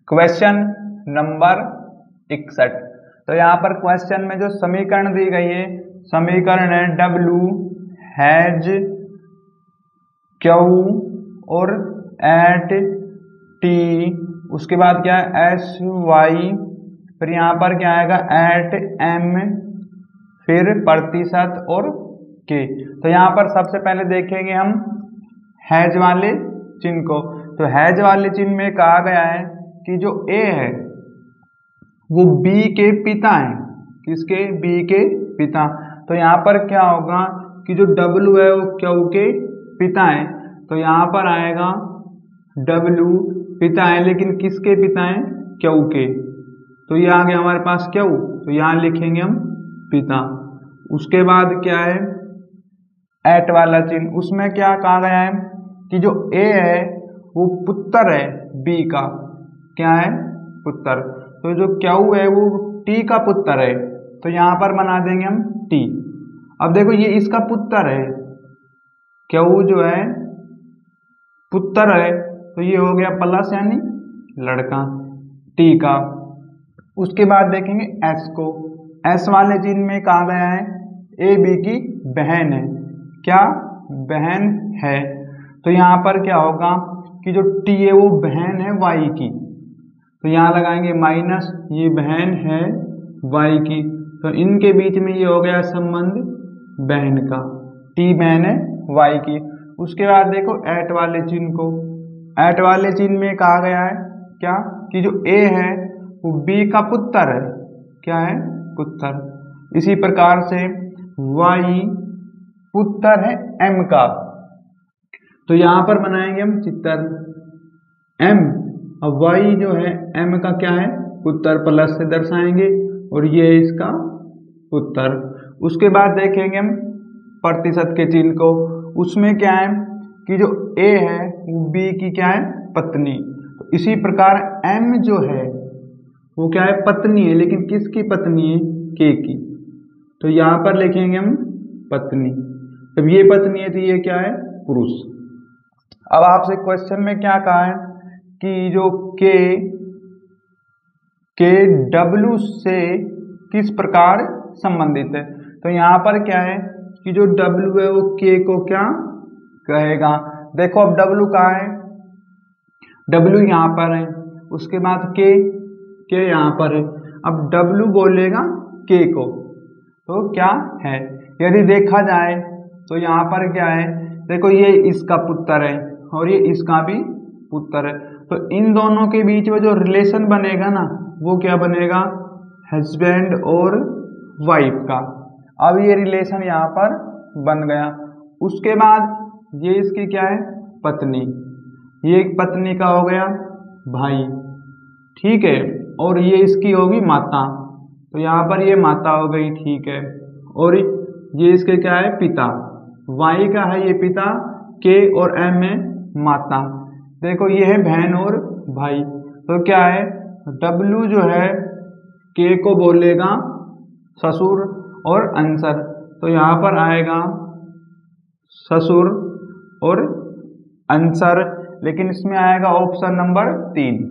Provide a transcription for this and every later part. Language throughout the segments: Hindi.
Question number 61। तो यहाँ पर क्वेश्चन में जो समीकरण दी गई है, समीकरण है W हैज Q और एट T, उसके बाद क्या है SY, फिर यहाँ पर क्या आएगा एट M, फिर प्रतिशत और K। तो यहाँ पर सबसे पहले देखेंगे हम हैज वाले चिन्ह को। तो हैज वाले चिन्ह में कहा गया है कि जो A है वो B के पिता है। किसके? B के पिता। तो यहाँ पर क्या होगा कि जो W है वो Q के पिता है। तो यहाँ पर आएगा W पिता है, लेकिन किसके पिता है? Q के। तो ये आ गया हमारे पास Q, तो यहाँ लिखेंगे हम पिता। उसके बाद क्या है एट वाला चिन्ह, उसमें क्या कहा गया है कि जो A है वो पुत्र है B का। क्या है? पुत्र। तो जो Q है वो T का पुत्र है, तो यहाँ पर बना देंगे हम T। अब देखो ये इसका पुत्र है, Q जो है पुत्र है, तो ये हो गया प्लस यानी लड़का T का। उसके बाद देखेंगे S को। S वाले चिन्ह में कहा गया है A B की बहन है। क्या? बहन है। तो यहाँ पर क्या होगा कि जो T है वो बहन है Y की, तो यहाँ लगाएंगे माइनस, ये बहन है Y की, तो इनके बीच में ये हो गया संबंध बहन का, T बहन है Y की। उसके बाद देखो एट वाले चिन्ह को। एट वाले चिन्ह में कहा गया है क्या कि जो A है वो B का पुत्र है। क्या है? पुत्र। इसी प्रकार से Y पुत्र है M का, तो यहाँ पर बनाएंगे हम चित्र M। अब Y जो है M का क्या है? पुत्र, प्लस से दर्शाएंगे, और ये इसका पुत्र। उसके बाद देखेंगे हम प्रतिशत के चिन्ह को। उसमें क्या है कि जो A है वो B की क्या है? पत्नी। तो इसी प्रकार M जो है वो क्या है? पत्नी है, लेकिन किसकी पत्नी है? K की। तो यहाँ पर लिखेंगे हम पत्नी। अब ये पत्नी है तो ये क्या है? पुरुष। अब आपसे क्वेश्चन में क्या कहा है कि जो K W से किस प्रकार संबंधित है। तो यहाँ पर क्या है कि जो W है वो K को क्या कहेगा। देखो अब W कहाँ है? W यहाँ पर है, उसके बाद K यहाँ पर है। अब W बोलेगा K को, तो क्या है? यदि देखा जाए तो यहाँ पर क्या है, देखो ये इसका पुत्र है और ये इसका भी पुत्र है, तो इन दोनों के बीच में जो रिलेशन बनेगा ना वो क्या बनेगा? हस्बैंड और वाइफ का। अब ये रिलेशन यहाँ पर बन गया। उसके बाद ये इसकी क्या है? पत्नी। ये पत्नी का हो गया भाई, ठीक है, और ये इसकी होगी माता, तो यहाँ पर ये माता हो गई, ठीक है। और ये इसके क्या है? पिता। Y का है ये पिता, K और M में माता। देखो ये है बहन और भाई, तो क्या है W जो है K को बोलेगा ससुर और अंसर, तो यहाँ पर आएगा ससुर और अंसर, लेकिन इसमें आएगा ऑप्शन नंबर 3।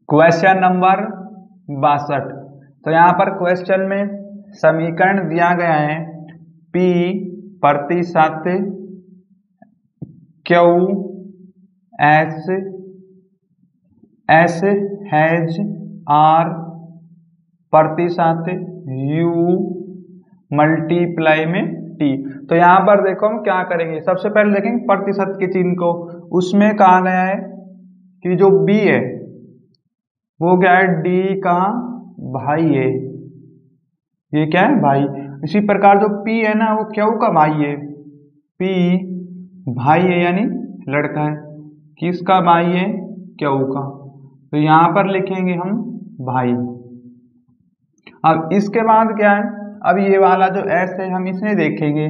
Question number 62। तो यहाँ पर क्वेश्चन में समीकरण दिया गया है P प्रतिशत Q S हैज R प्रतिशत U मल्टीप्लाई में T। तो यहाँ पर देखो हम क्या करेंगे, सबसे पहले देखेंगे प्रतिशत के चिन्ह को। उसमें कहा गया है कि जो B है वो क्या है? D का भाई है। ये क्या है? भाई। इसी प्रकार जो P है ना वो Q का भाई है। P भाई है यानी लड़का है। किसका भाई है? Q का। तो यहाँ पर लिखेंगे हम भाई। अब इसके बाद क्या है, अब ये वाला जो S है हम इसे देखेंगे।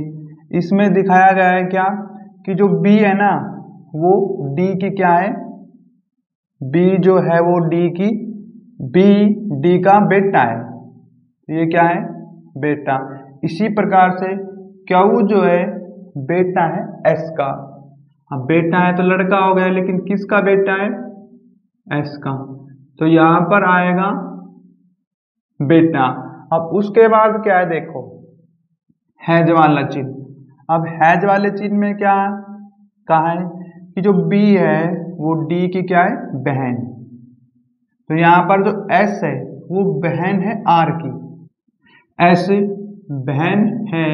इसमें दिखाया गया है क्या कि जो B है ना वो D की क्या है? B जो है वो D का बेटा है। ये क्या है? बेटा। इसी प्रकार से क्यू जो है बेटा है एस का। अब बेटा है तो लड़का हो गया, लेकिन किसका बेटा है? एस का। तो यहां पर आएगा बेटा। अब उसके बाद क्या है, देखो हैज वाला चिन्ह। अब हैज वाले चिन्ह में क्या कहा है कि जो बी है वो डी की क्या है? बहन। तो यहां पर जो एस है वो बहन है आर की, एस बहन है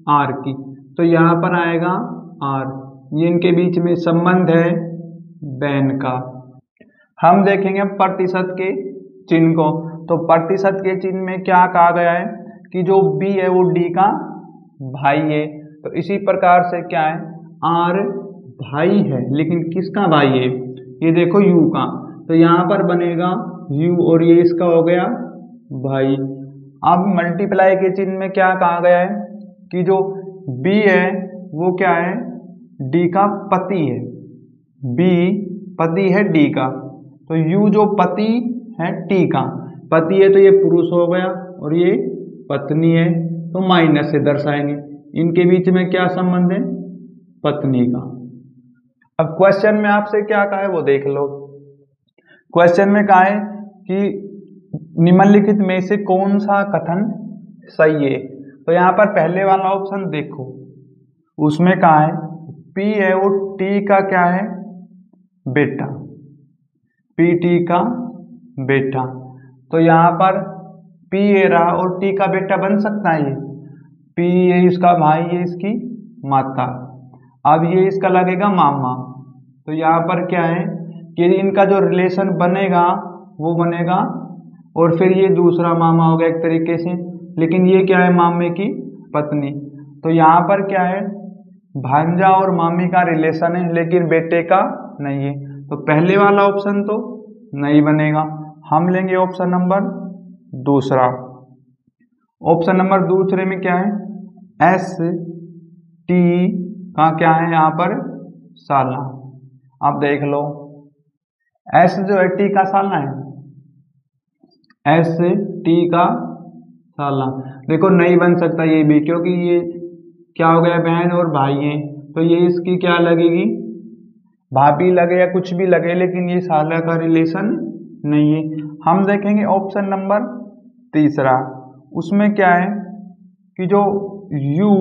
आर की। तो यहां पर आएगा आर, ये इनके बीच में संबंध है बहन का। हम देखेंगे प्रतिशत के चिन्ह को। तो प्रतिशत के चिन्ह में क्या कहा गया है कि जो बी है वो डी का भाई है। तो इसी प्रकार से क्या है, आर भाई है, लेकिन किसका भाई है? ये देखो यू का। तो यहाँ पर बनेगा यू और ये इसका हो गया भाई। अब मल्टीप्लाई के चिन्ह में क्या कहा गया है कि जो बी है वो क्या है? डी का पति है। बी पति है डी का। तो यू जो पति है टी का, पति है तो ये पुरुष हो गया और ये पत्नी है, तो माइनस से दर्शाएंगे। इनके बीच में क्या संबंध है? पत्नी का। अब क्वेश्चन में आपसे क्या कहा है वो देख लो। क्वेश्चन में कहा है कि निम्नलिखित में से कौन सा कथन सही है। तो यहाँ पर पहले वाला ऑप्शन देखो, उसमें कहा है पी है वो टी का क्या है? बेटा, पी टी का बेटा। तो यहाँ पर पी ए रहा और टी का बेटा बन सकता है। ये पी ये इसका भाई, ये इसकी माता। अब ये इसका लगेगा मामा। तो यहाँ पर क्या है कि इनका जो रिलेशन बनेगा वो बनेगा, और फिर ये दूसरा मामा हो गया एक तरीके से, लेकिन ये क्या है? मामे की पत्नी। तो यहाँ पर क्या है? भांजा और मामी का रिलेशन है, लेकिन बेटे का नहीं है। तो पहले वाला ऑप्शन तो नहीं बनेगा। हम लेंगे ऑप्शन नंबर दूसरा। ऑप्शन नंबर दूसरे में क्या है? एस टी का क्या है यहाँ पर? साला। आप देख लो, एस जो है टी का साला है, एस टी का साला। देखो नहीं बन सकता ये भी, क्योंकि ये क्या हो गया? बहन और भाई है, तो ये इसकी क्या लगेगी? भाभी लगे या कुछ भी लगे, लेकिन ये साला का रिलेशन नहीं है। हम देखेंगे ऑप्शन नंबर तीसरा। उसमें क्या है कि जो यू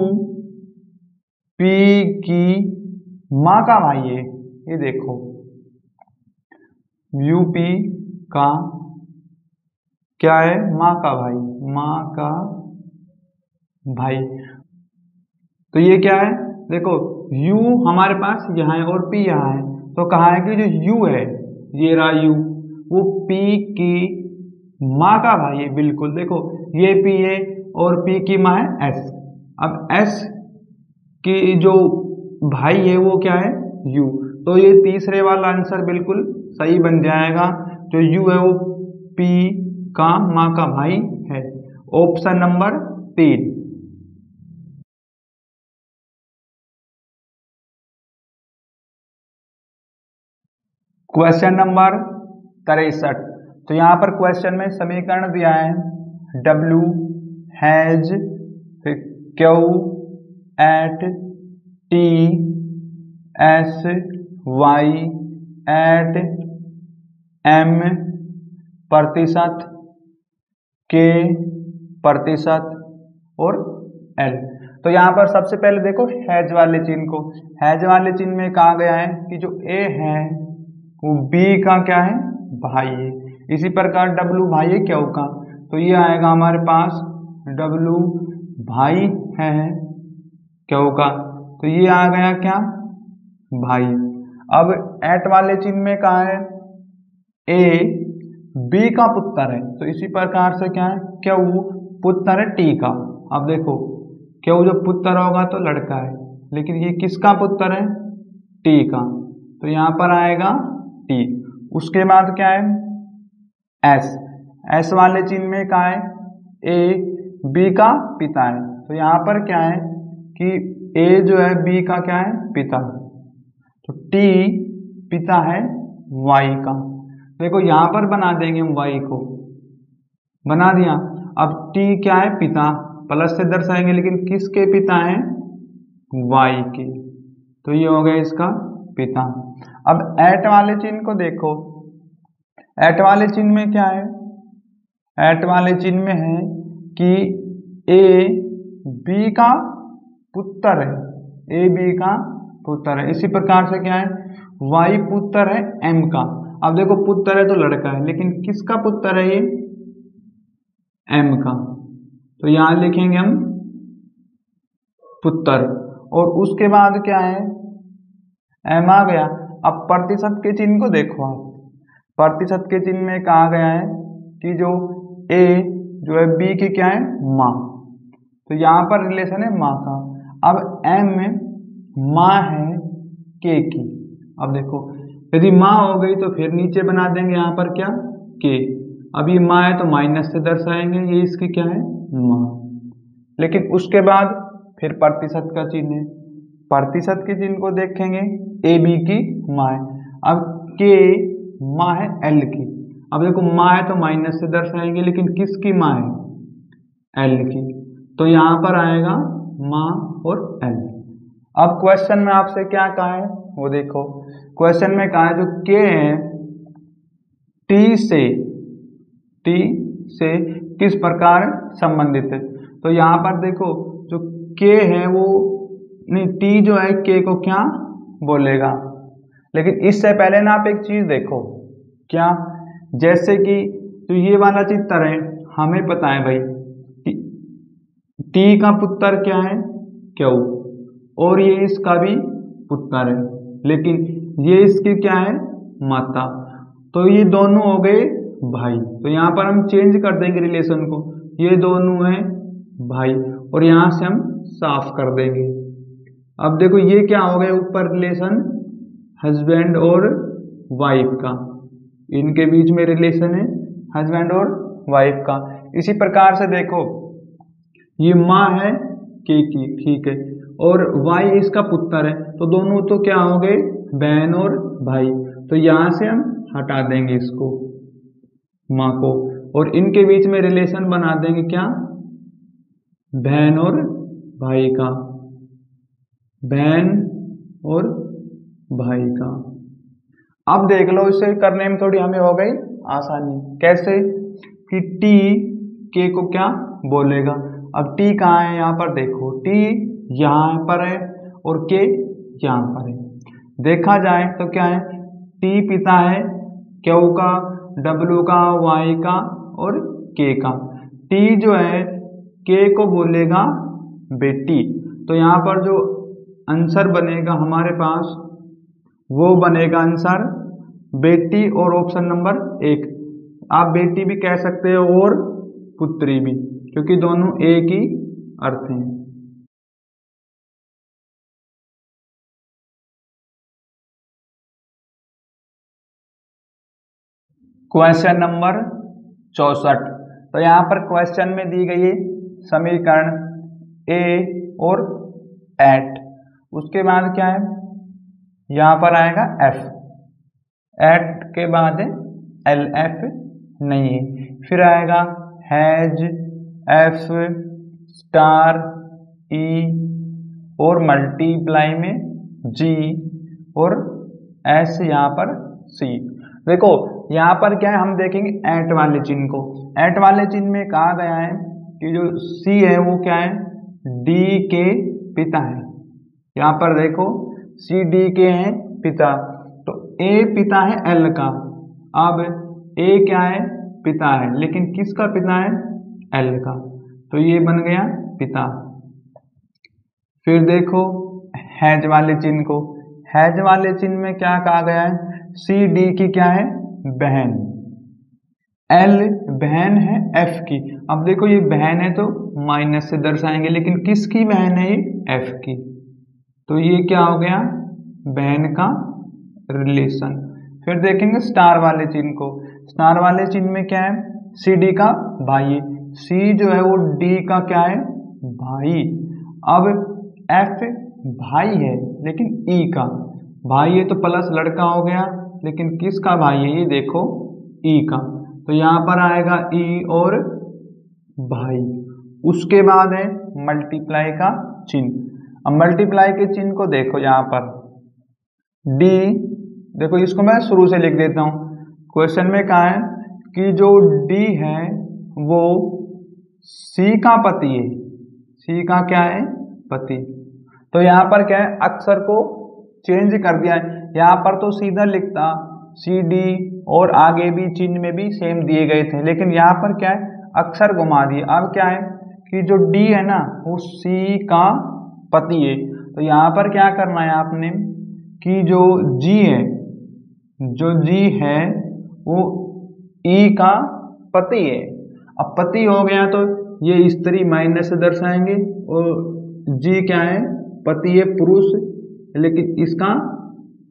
पी की माँ का भाई है, ये देखो यूपी का क्या है? माँ का भाई, माँ का भाई। तो ये क्या है? देखो u हमारे पास यहाँ है और p यहाँ है, तो कहा है कि जो u है, ये रहा u, वो p की माँ का भाई है। बिल्कुल, देखो ये p है और p की माँ है s। अब s की जो भाई है वो क्या है? u। तो ये तीसरे वाला आंसर बिल्कुल सही बन जाएगा। जो u है वो p का माँ का भाई है। Option number 3। Question number 63। तो यहाँ पर क्वेश्चन में समीकरण दिया है W has Q at T S Y at M प्रतिशत K प्रतिशत और L। तो यहाँ पर सबसे पहले देखो हैज वाले चिन्ह को। हैज वाले चिन्ह में कहा गया है कि जो A है वो B का क्या है? भाई है। इसी प्रकार W भाई है Q का, तो ये आएगा हमारे पास W भाई है Q का, तो ये आ गया क्या? भाई। अब एट वाले चिन्ह में कहा है A B का पुत्र है, तो इसी प्रकार से क्या है? Q पुत्र है T का। अब देखो Q जो पुत्र होगा तो लड़का है, लेकिन ये किसका पुत्र है? T का, तो यहाँ पर आएगा T। उसके बाद क्या है? S। S वाले चिन्ह में क्या है? A B का पिता है, तो यहाँ पर क्या है कि A जो है B का क्या है? पिता, तो T पिता है Y का। देखो यहाँ पर बना देंगे हम Y को, बना दिया। अब T क्या है? पिता, प्लस से दर्शाएंगे, लेकिन किसके पिता हैं? वाई के। तो ये हो गया इसका पिता। अब एट वाले चिन्ह को देखो। एट वाले चिन्ह में क्या है? एट वाले चिन्ह में है कि ए बी का पुत्र है, ए बी का पुत्र है। इसी प्रकार से क्या है? वाई पुत्र है एम का। अब देखो पुत्र है तो लड़का है, लेकिन किसका पुत्र है ये? एम का। तो यहां लिखेंगे हम पुत्र। और उसके बाद क्या है? एम आ गया। अब प्रतिशत के चिन्ह को देखो आप। प्रतिशत के चिन्ह में कहा गया है कि जो ए जो है बी की क्या है? माँ। तो यहाँ पर रिलेशन है माँ का। अब एम में माँ है के की। अब देखो यदि माँ हो गई तो फिर नीचे बना देंगे यहाँ पर क्या? के। अब ये माँ है तो माइनस से दर्शाएंगे, ये इसकी क्या है? माँ। लेकिन उसके बाद फिर प्रतिशत का चिन्ह है। प्रतिशत के चिन्ह को देखेंगे, ए बी की माँ है। अब के माँ है एल की। अब देखो माँ है तो माइनस से दर्शाएंगे, लेकिन किसकी माँ है? एल की। तो यहाँ पर आएगा माँ और एल। अब क्वेश्चन में आपसे क्या कहा है वो देखो। क्वेश्चन में कहा है जो के है टी से किस प्रकार संबंधित है। तो यहाँ पर देखो जो के है वो नहीं, टी जो है के को क्या बोलेगा। लेकिन इससे पहले ना आप एक चीज देखो, क्या? जैसे कि जो ये वाला चित्र है, हमें पता है भाई कि टी का पुत्र क्या है? क्यू। और ये इसका भी पुत्र है, लेकिन ये इसकी क्या है? माता। तो ये दोनों हो गए भाई। तो यहाँ पर हम चेंज कर देंगे रिलेशन को, ये दोनों हैं भाई, और यहाँ से हम साफ कर देंगे। अब देखो ये क्या हो गया? ऊपर रिलेशन हस्बैंड और वाइफ का, इनके बीच में रिलेशन है हस्बैंड और वाइफ का। इसी प्रकार से देखो ये माँ है के की, ठीक है, और वाई इसका पुत्र है, तो दोनों तो क्या हो गए? बहन और भाई। तो यहां से हम हटा देंगे इसको, माँ को, और इनके बीच में रिलेशन बना देंगे क्या? बहन और भाई का, बहन और भाई का। अब देख लो इसे करने में थोड़ी हमें हो गई आसानी। कैसे? कि टी के को क्या बोलेगा। अब टी कहाँ है? यहाँ पर देखो, टी यहाँ पर है और के यहाँ पर है। देखा जाए तो क्या है? टी पिता है क्यू का, डब्ल्यू का, वाई का और के का। टी जो है के को बोलेगा बेटी। तो यहाँ पर जो आंसर बनेगा हमारे पास वो बनेगा आंसर बेटी और ऑप्शन नंबर 1। आप बेटी भी कह सकते हो और पुत्री भी, क्योंकि दोनों एक ही अर्थ हैं। Question number 64। तो यहाँ पर क्वेश्चन में दी गई है समीकरण ए और एट। उसके बाद क्या है? यहाँ पर आएगा एफ। एट के बाद एल एफ नहीं है। फिर आएगा हैज, एफ, स्टार, ई और मल्टीप्लाई में जी और एस, यहाँ पर सी। देखो यहाँ पर क्या है? हम देखेंगे एट वाले चिन्ह को। एट वाले चिन्ह में कहा गया है कि जो सी है वो क्या है? डी के पिता है। यहाँ पर देखो सी डी के हैं पिता, तो ए पिता है एल का। अब ए क्या है? पिता है, लेकिन किसका पिता है? एल का। तो ये बन गया पिता। फिर देखो हैज वाले चिन्ह को। हैज वाले चिन्ह में क्या कहा गया है? सी डी की क्या है? बहन। एल बहन है एफ की। अब देखो ये बहन है तो माइनस से दर्शाएंगे, लेकिन किसकी बहन है? ये एफ की। तो ये क्या हो गया? बहन का रिलेशन। फिर देखेंगे स्टार वाले चिन्ह को। स्टार वाले चिन्ह में क्या है? सी डी का भाई। सी जो है वो डी का क्या है? भाई। अब एफ भाई है, लेकिन ई का भाई है तो प्लस लड़का हो गया, लेकिन किसका भाई है? ये देखो ई का। तो यहाँ पर आएगा ई और भाई। उसके बाद है मल्टीप्लाई का चिन्ह। अब मल्टीप्लाई के चिन्ह को देखो यहाँ पर डी, देखो इसको मैं शुरू से लिख देता हूँ। क्वेश्चन में कहा है कि जो डी है वो सी का पति है, सी का क्या है पति। तो यहाँ पर क्या है अक्षर को चेंज कर दिया है, यहाँ पर तो सीधा लिखता सी डी और आगे भी चिन्ह में भी सेम दिए गए थे, लेकिन यहाँ पर क्या है अक्षर घुमा दिए। अब क्या है कि जो डी है ना वो सी का पति है, तो यहाँ पर क्या करना है आपने कि जो जी है, जो जी है वो ई का पति है। अब पति हो गया तो ये स्त्री माइनस से दर्शाएंगे, और जी क्या है पति है पुरुष, लेकिन इसका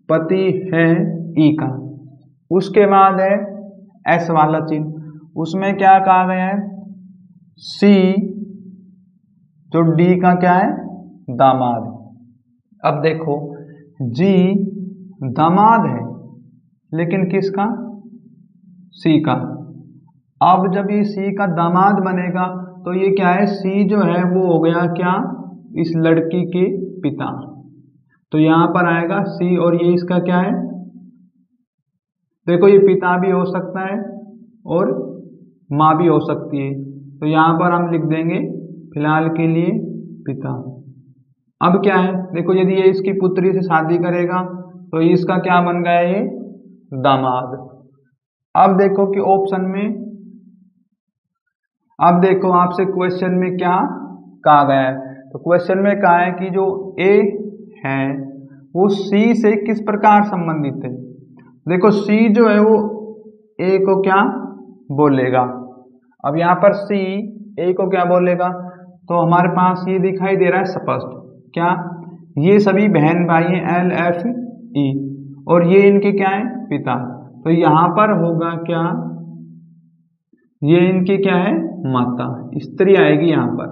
पति है ई का। उसके बाद है एस वाला चिन्ह, उसमें क्या कहा गया है सी जो डी का क्या है दामाद। अब देखो जी दामाद है लेकिन किसका सी का। अब जब ये सी का दामाद बनेगा तो ये क्या है सी जो है वो हो गया क्या इस लड़की के पिता, तो यहाँ पर आएगा सी और ये इसका क्या है, देखो ये पिता भी हो सकता है और माँ भी हो सकती है, तो यहाँ पर हम लिख देंगे फिलहाल के लिए पिता। अब क्या है देखो यदि ये इसकी पुत्री से शादी करेगा तो इसका क्या बन गया ये दामाद। अब देखो कि ऑप्शन में, अब देखो आपसे क्वेश्चन में क्या कहा गया है, तो क्वेश्चन में कहा है कि जो ए है वो सी से किस प्रकार संबंधित है। देखो सी जो है वो ए को क्या बोलेगा। अब यहाँ पर सी ए को क्या बोलेगा, तो हमारे पास ये दिखाई दे रहा है स्पष्ट क्या, ये सभी बहन भाई हैं एल एफ ई, और ये इनके क्या है पिता, तो यहाँ पर होगा क्या ये इनकी क्या है माता, स्त्री आएगी यहाँ पर,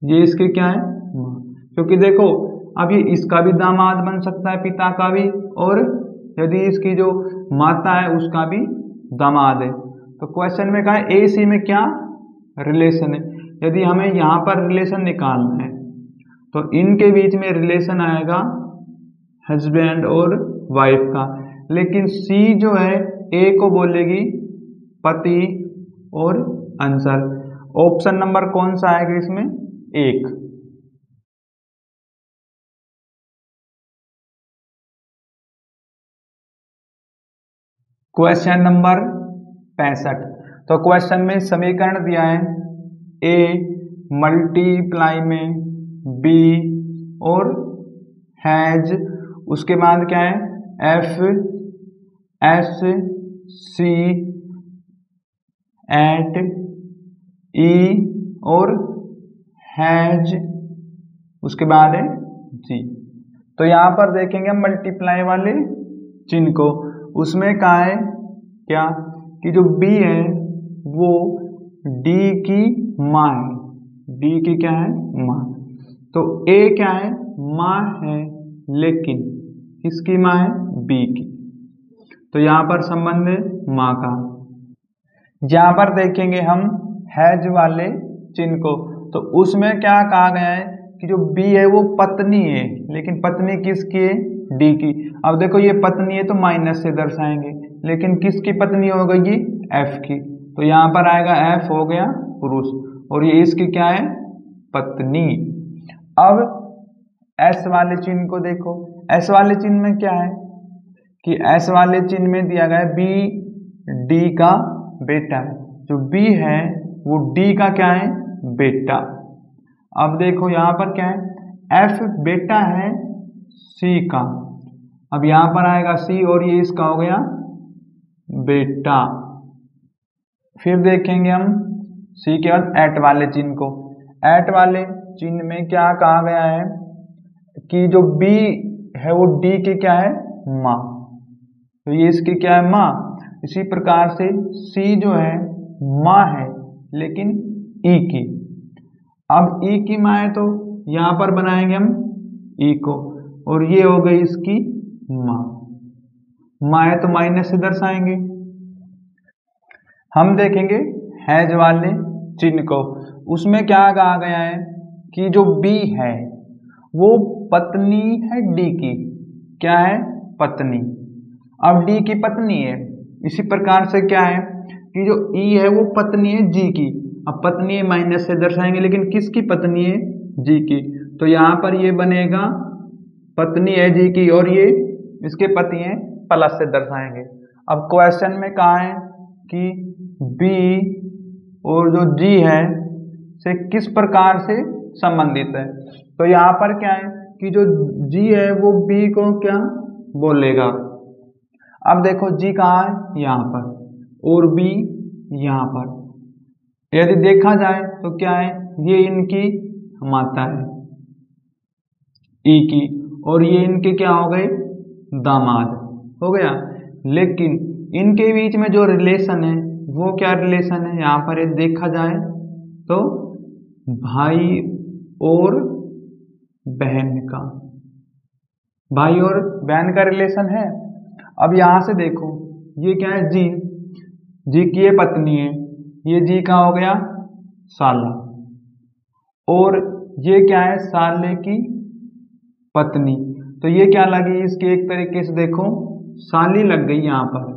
ये इसके क्या है माँ, क्योंकि देखो अब ये इसका भी दामाद बन सकता है पिता का भी, और यदि इसकी जो माता है उसका भी दामाद है। तो क्वेश्चन में कहा है ए सी में क्या रिलेशन है, यदि हमें यहाँ पर रिलेशन निकालना है तो इनके बीच में रिलेशन आएगा हस्बैंड और वाइफ का, लेकिन सी जो है ए को बोलेगी पति और आंसर। ऑप्शन नंबर कौन सा आएगा इसमें एक। क्वेश्चन नंबर 65, तो क्वेश्चन में समीकरण दिया है ए मल्टीप्लाई में बी और हैज, उसके बाद क्या है एफ एस सी एट ई और हैज, उसके बाद है जी। तो यहाँ पर देखेंगे हम मल्टीप्लाई वाले चिन्ह को, उसमें कहा है क्या कि जो बी है वो डी की माँ है, डी की क्या है माँ, तो ए क्या है माँ है लेकिन किसकी माँ है बी की, तो यहाँ पर संबंध है माँ का। यहाँ पर देखेंगे हम हैज वाले चिन्ह को, तो उसमें क्या कहा गया है कि जो बी है वो पत्नी है, लेकिन पत्नी किसकी है डी की। अब देखो ये पत्नी है तो माइनस से दर्शाएंगे, लेकिन किसकी पत्नी हो गई एफ की, तो यहाँ पर आएगा एफ हो गया पुरुष और ये इसकी क्या है पत्नी। अब एस वाले चिन्ह को देखो, एस वाले चिन्ह में क्या है कि एस वाले चिन्ह में दिया गया है बी डी का बेटा है, जो बी है वो डी का क्या है बेटा। अब देखो यहाँ पर क्या है एफ बेटा है सी का, अब यहाँ पर आएगा सी और ये इसका हो गया बेटा। फिर देखेंगे हम सी के बाद एट वाले चिन्ह को, एट वाले चिन्ह में क्या कहा गया है कि जो बी है वो डी की क्या है माँ, तो ये इसकी क्या है माँ। इसी प्रकार से सी जो है माँ है लेकिन ई की, अब ई की माँ है तो यहाँ पर बनाएंगे हम ई को और ये हो गई इसकी माँ, माँ है तो माइनस से दर्शाएंगे। हम देखेंगे हैज वाले चिन्ह को, उसमें क्या कहा गया है कि जो बी है वो पत्नी है डी की। क्या है? पत्नी। अब डी की पत्नी है। इसी प्रकार से क्या है कि जो ई है वो पत्नी है जी की। अब पत्नी है माइनस से दर्शाएंगे, लेकिन किसकी पत्नी है? जी की। तो यहाँ पर ये बनेगा पत्नी है जी की और ये इसके पति हैं प्लस से दर्शाएंगे। अब क्वेश्चन में कहा है कि बी और जो जी है से किस प्रकार से संबंधित है। तो यहाँ पर क्या है कि जो जी है वो बी को क्या बोलेगा। अब देखो जी कहाँ है? यहाँ पर, और बी यहाँ पर। यदि देखा जाए तो क्या है, ये इनकी माता है ई की, और ये इनके क्या हो गए? दामाद हो गया। लेकिन इनके बीच में जो रिलेशन है वो क्या रिलेशन है? यहाँ पर ये देखा जाए तो भाई और बहन का, भाई और बहन का रिलेशन है। अब यहाँ से देखो ये क्या है? जी, जी की ये पत्नी है, ये जी का हो गया साला, और ये क्या है? साले की पत्नी। तो ये क्या लगी इसके? एक तरीके से देखो साली लग गई यहाँ पर,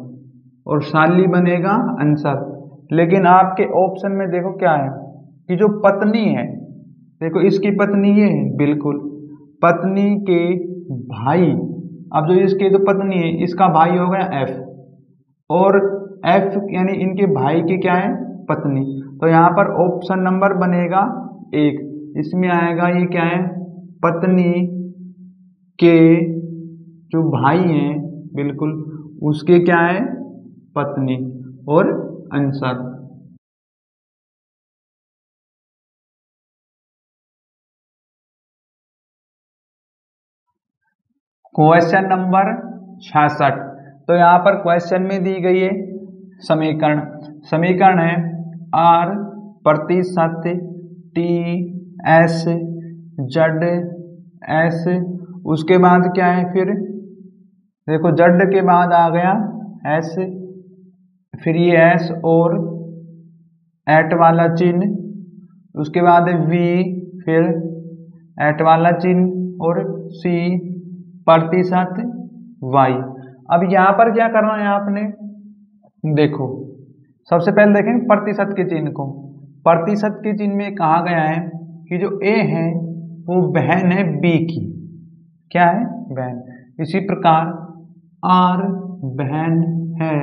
और साली बनेगा आंसर। लेकिन आपके ऑप्शन में देखो क्या है कि जो पत्नी है, देखो इसकी पत्नी ये है, बिल्कुल पत्नी के भाई। अब जो इसके जो पत्नी है इसका भाई हो गया एफ, और एफ यानी इनके भाई की क्या है? पत्नी। तो यहाँ पर ऑप्शन नंबर बनेगा 1। इसमें आएगा ये क्या है? पत्नी के जो भाई हैं बिल्कुल उसके क्या है? पत्नी, और आंसर। Question number 66। तो यहाँ पर क्वेश्चन में दी गई है समीकरण। समीकरण है आर प्रतिशत टी एस जेड एस। उसके बाद क्या है? फिर देखो जेड के बाद आ गया एस, फिर ये एस और एट वाला चिन्ह, उसके बाद है वी, फिर एट वाला चिन्ह, और सी प्रतिशत वाई। अब यहाँ पर क्या करना है आपने? देखो सबसे पहले देखें प्रतिशत के चिन्ह को। प्रतिशत के चिन्ह में कहा गया है कि जो ए है वो बहन है बी की। क्या है? बहन। इसी प्रकार आर बहन है,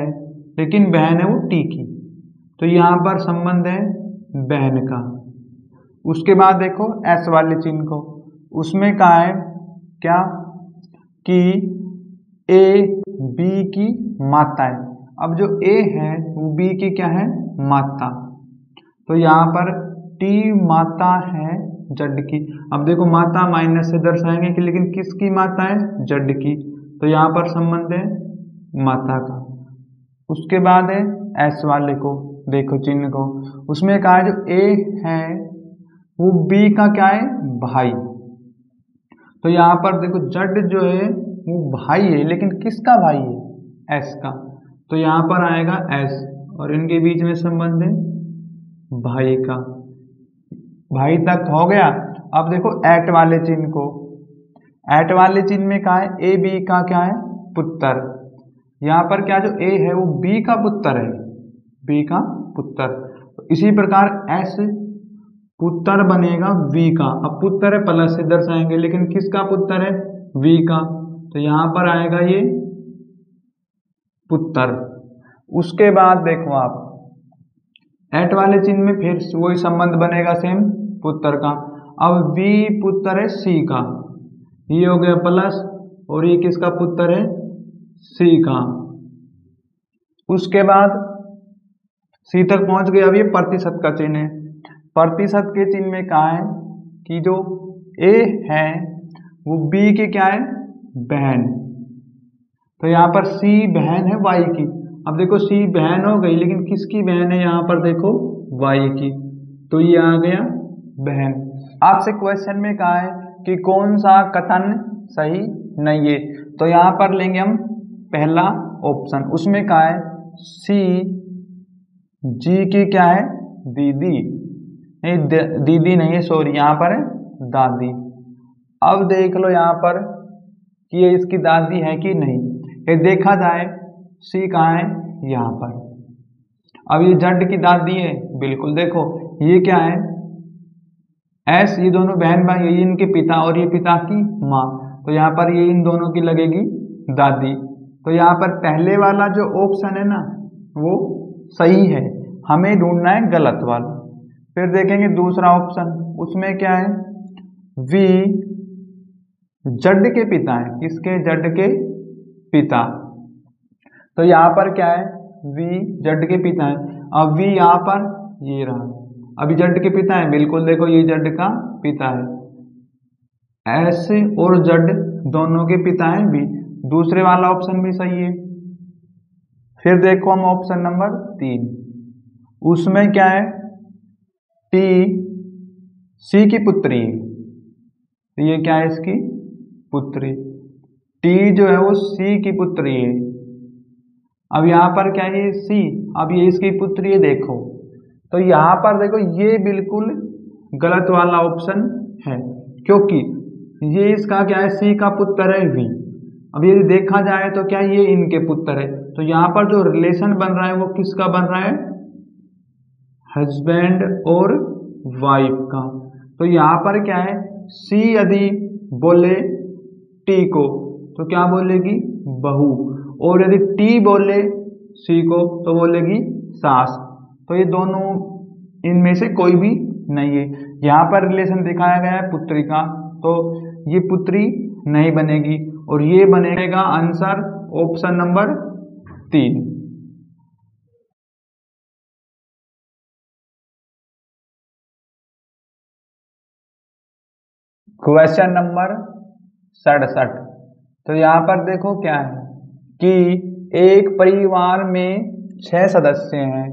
लेकिन बहन है वो टी की, तो यहाँ पर संबंध है बहन का। उसके बाद देखो एस वाले चिन्ह को, उसमें कहा है क्या कि ए बी की माता है। अब जो ए है वो बी की क्या है? माता। तो यहाँ पर टी माता है जड की। अब देखो माता माइनस से दर्शाएंगे कि लेकिन किसकी माता है? जड की। तो यहाँ पर संबंध है माता का। उसके बाद है एस वाले को, देखो चिन्ह को, उसमें कहा है जो ए है वो बी का क्या है? भाई। तो यहाँ पर देखो जड जो है वो भाई है, लेकिन किसका भाई है? एस का। तो यहाँ पर आएगा एस, और इनके बीच में संबंध है भाई का। भाई तक हो गया। अब देखो एट वाले चिन्ह को, एट वाले चिन्ह में कहा है ए बी का क्या है? पुत्र। यहाँ पर क्या जो ए है वो बी का पुत्र है, बी का पुत्र। तो इसी प्रकार एस पुत्र बनेगा वी का। अब पुत्र है प्लस से दर्शाएंगे, लेकिन किसका पुत्र है? वी का। तो यहाँ पर आएगा ये पुत्र। उसके बाद देखो आप एट वाले चिन्ह में फिर वही संबंध बनेगा सेम पुत्र का। अब वी पुत्र है सी का, ये हो गया प्लस, और ये किसका पुत्र है? सी का। उसके बाद सी तक पहुंच गए। अब ये प्रतिशत का चिन्ह है। प्रतिशत के चिन्ह में कहा है कि जो ए है वो बी की क्या है? बहन। तो यहाँ पर सी बहन है वाई की। अब देखो सी बहन हो गई, लेकिन किसकी बहन है? यहाँ पर देखो वाई की। तो ये आ गया बहन। आपसे क्वेश्चन में कहा है कि कौन सा कथन सही नहीं है। तो यहाँ पर लेंगे हम पहला ऑप्शन। उसमें कहा है सी जी की क्या है? दीदी, नहीं दीदी नहीं है, सॉरी, यहाँ पर है दादी। अब देख लो यहाँ पर कि ये इसकी दादी है कि नहीं। ये देखा जाए सी कहाँ है, यहाँ पर। अब ये जड की दादी है, बिल्कुल। देखो ये क्या है, एस, ये दोनों बहन भाई, ये इनके पिता और ये पिता की माँ, तो यहाँ पर ये इन दोनों की लगेगी दादी। तो यहाँ पर पहले वाला जो ऑप्शन है ना वो सही है, हमें ढूंढना है गलत वाला। फिर देखेंगे दूसरा ऑप्शन, उसमें क्या है, वी जड के पिता है। किसके, जड के पिता। तो यहाँ पर क्या है, वी जड के पिता है। अब वी यहाँ पर ये रहा, अभी जड के पिता है, बिल्कुल। देखो ये जड का पिता है, एस और जड दोनों के पिता हैं वी। दूसरे वाला ऑप्शन भी सही है। फिर देखो हम ऑप्शन नंबर 3, उसमें क्या है, टी सी की पुत्री है। तो ये क्या है, इसकी पुत्री। टी जो है वो सी की पुत्री है। अब यहाँ पर क्या है, सी, अब ये इसकी पुत्री है। देखो तो यहाँ पर देखो ये बिल्कुल गलत वाला ऑप्शन है, क्योंकि ये इसका क्या है, सी का पुत्र है वी। अब यदि देखा जाए तो क्या ये इनके पुत्र है, तो यहाँ पर जो रिलेशन बन रहा है वो किसका बन रहा है, हस्बैंड और वाइफ का। तो यहाँ पर क्या है, सी यदि बोले टी को तो क्या बोलेगी, बहू, और यदि टी बोले सी को तो बोलेगी सास। तो ये दोनों इनमें से कोई भी नहीं है। यहाँ पर रिलेशन दिखाया गया है पुत्री का, तो ये पुत्री नहीं बनेगी, और ये बनेगा answer option number 3। Question number 67। तो यहाँ पर देखो क्या है कि एक परिवार में 6 सदस्य हैं,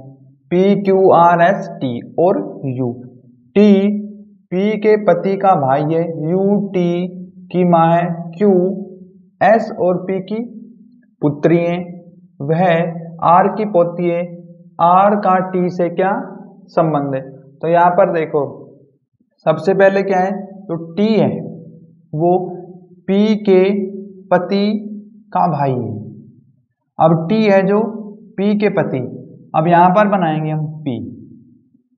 P Q R S T और यू। टी पी के पति का भाई है, यू टी की माँ है, क्यू एस और पी की पुत्री है, वह आर की पोती है। आर का टी से क्या संबंध है। तो यहाँ पर देखो सबसे पहले क्या है, तो टी है वो पी के पति का भाई है। अब टी है जो पी के पति, अब यहाँ पर बनाएंगे हम पी।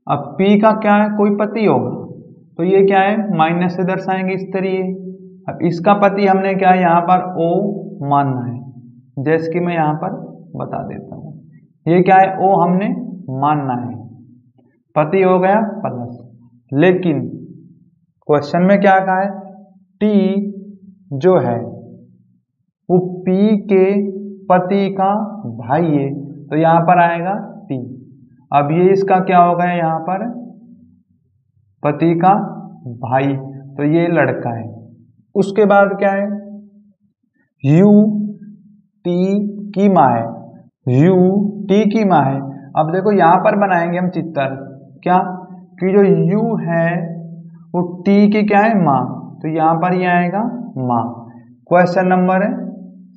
अब पी का क्या है, कोई पति होगा, तो ये क्या है, माइनस से दर्शाएंगे इस तरीके। अब इसका पति हमने क्या है यहाँ पर ओ मानना है, जैसे कि मैं यहाँ पर बता देता हूँ। ये क्या है, ओ हमने मानना है, पति हो गया प्लस। लेकिन क्वेश्चन में क्या कहा है, टी जो है वो पी के पति का भाई है, तो यहाँ पर आएगा टी। अब ये इसका क्या हो गया, यहाँ पर पति का भाई, तो ये लड़का है। उसके बाद क्या है, यू टी की माँ है, यू टी की माँ है। अब देखो यहाँ पर बनाएंगे हम चित्र, क्या कि जो यू है वो टी की क्या है, माँ, तो यहाँ पर ये आएगा माँ। क्वेश्चन नंबर है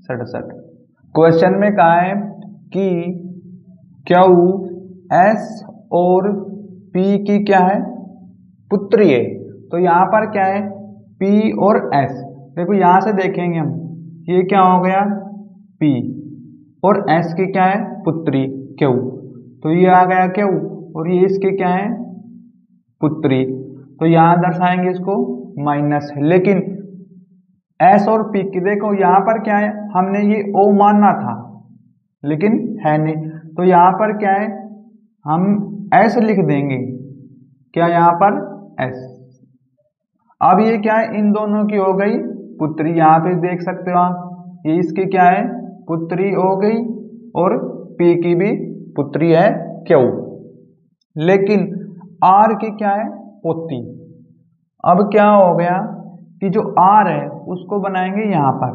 67। क्वेश्चन में कहा है कि क्यू एस और पी की क्या है, पुत्री है। तो यहाँ पर क्या है, पी और एस। देखो यहाँ से देखेंगे हम, ये क्या हो गया, पी, और एस की क्या है, पुत्री क्यू, तो ये आ गया क्यू, और ये इसके क्या है, पुत्री। तो यहाँ दर्शाएंगे इसको माइनस। लेकिन एस और पी की देखो यहाँ पर क्या है, हमने ये ओ मानना था लेकिन है नहीं, तो यहाँ पर क्या है, हम एस लिख देंगे, क्या यहाँ पर एस। अब ये क्या है, इन दोनों की हो गई पुत्री, यहाँ पे देख सकते हो आप, ये इसकी क्या है, पुत्री हो गई, और पी की भी पुत्री है क्यू। लेकिन आर की क्या है, पोती। अब क्या हो गया कि जो आर है उसको बनाएंगे यहाँ पर,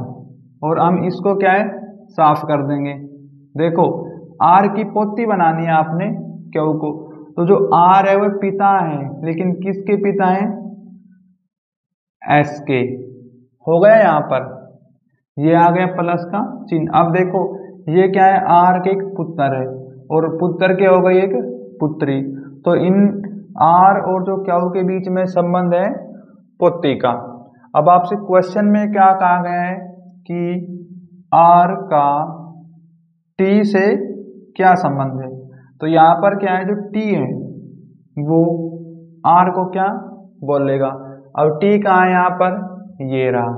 और हम इसको क्या है, साफ कर देंगे। देखो आर की पोती बनानी है आपने क्यू को, तो जो आर है वह पिता है, लेकिन किसके पिता है, एस के। हो गया यहाँ पर, ये आ गया प्लस का चिन्ह। अब देखो ये क्या है, आर के एक पुत्र है और पुत्र के हो गई एक पुत्री, तो इन आर और जो क्यू के बीच में संबंध है पुत्ती का। अब आपसे क्वेश्चन में क्या कहा गया है कि आर का टी से क्या संबंध है। तो यहाँ पर क्या है, जो टी है वो आर को क्या बोलेगा। अब टी कहाँ है, यहाँ पर ये रहा।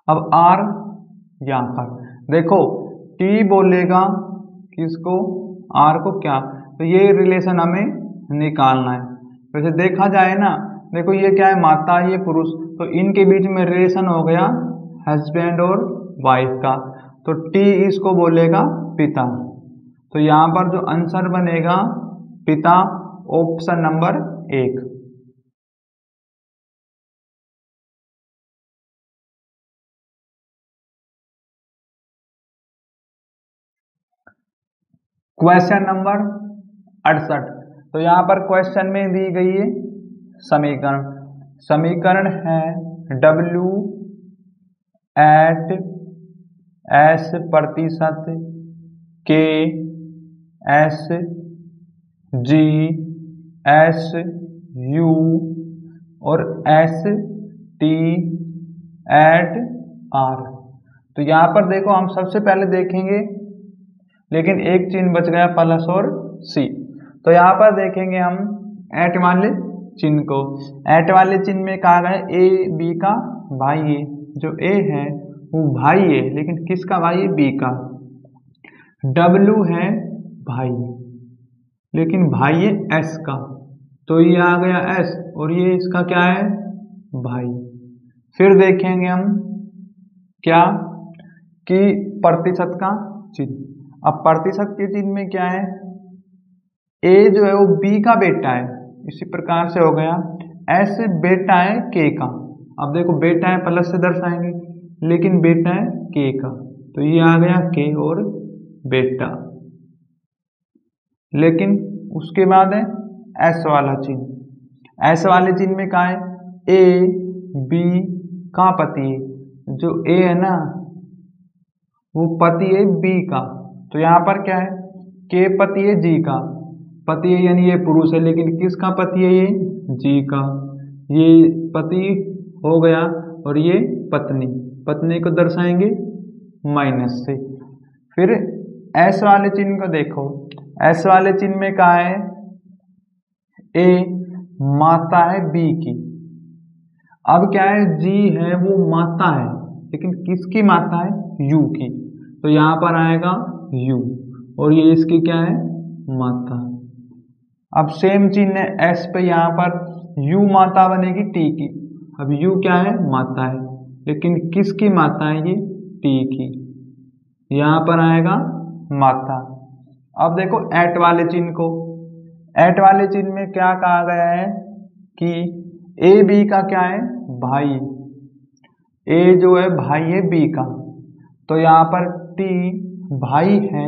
अब आर यहाँ पर देखो, टी बोलेगा किसको, आर को क्या। तो ये रिलेशन हमें निकालना है। वैसे देखा जाए ना, देखो ये क्या है, माता ये पुरुष, तो इनके बीच में रिलेशन हो गया हस्बैंड और वाइफ का। तो टी इसको बोलेगा पिता। तो यहाँ पर जो आंसर बनेगा पिता, ऑप्शन नंबर 1। Question number 68। तो यहाँ पर क्वेश्चन में दी गई है समीकरण। समीकरण है W एट S प्रतिशत K S G S U और S T एट R। तो यहाँ पर देखो, हम सबसे पहले देखेंगे, लेकिन एक चिन्ह बच गया प्लस और सी। तो यहाँ पर देखेंगे हम एट वाले चिन्ह को। एट वाले चिन्ह में कहा गया ए बी का भाई है। जो ए है वो भाई है, लेकिन किसका भाई है, बी का। डब्लू है भाई, लेकिन भाई है एस का। तो ये आ गया एस और ये इसका क्या है, भाई। फिर देखेंगे हम क्या कि प्रतिशत का चिन्ह। अब प्रतिशत के चिन्ह में क्या है, ए जो है वो बी का बेटा है, इसी प्रकार से हो गया। एस बेटा है के का। अब देखो बेटा है प्लस से दर्शाएंगे, लेकिन बेटा है के का, तो ये आ गया के और बेटा। लेकिन उसके बाद है एस वाला चिन्ह। एस वाले चिन्ह में क्या है, ए बी का पति है। जो ए है ना वो पति है बी का। तो यहाँ पर क्या है, के पति है जी का। पति है यानी ये पुरुष है, लेकिन किसका पति है, ये जी का। ये पति हो गया और ये पत्नी। पत्नी को दर्शाएंगे माइनस से। फिर एस वाले चिन्ह को देखो। एस वाले चिन्ह में क्या है, ए माता है बी की। अब क्या है, जी है वो माता है, लेकिन किसकी माता है, यू की। तो यहाँ पर आएगा यू और ये इसकी क्या है, माता। अब सेम चिन्ह है एस पे, यहाँ पर यू माता बनेगी टी की। अब यू क्या है, माता है, लेकिन किसकी माता है, ये टी की। यहाँ पर आएगा माता। अब देखो एट वाले चिन्ह को। एट वाले चिन्ह में क्या कहा गया है कि ए बी का क्या है, भाई। ए जो है भाई है बी का। तो यहाँ पर टी भाई है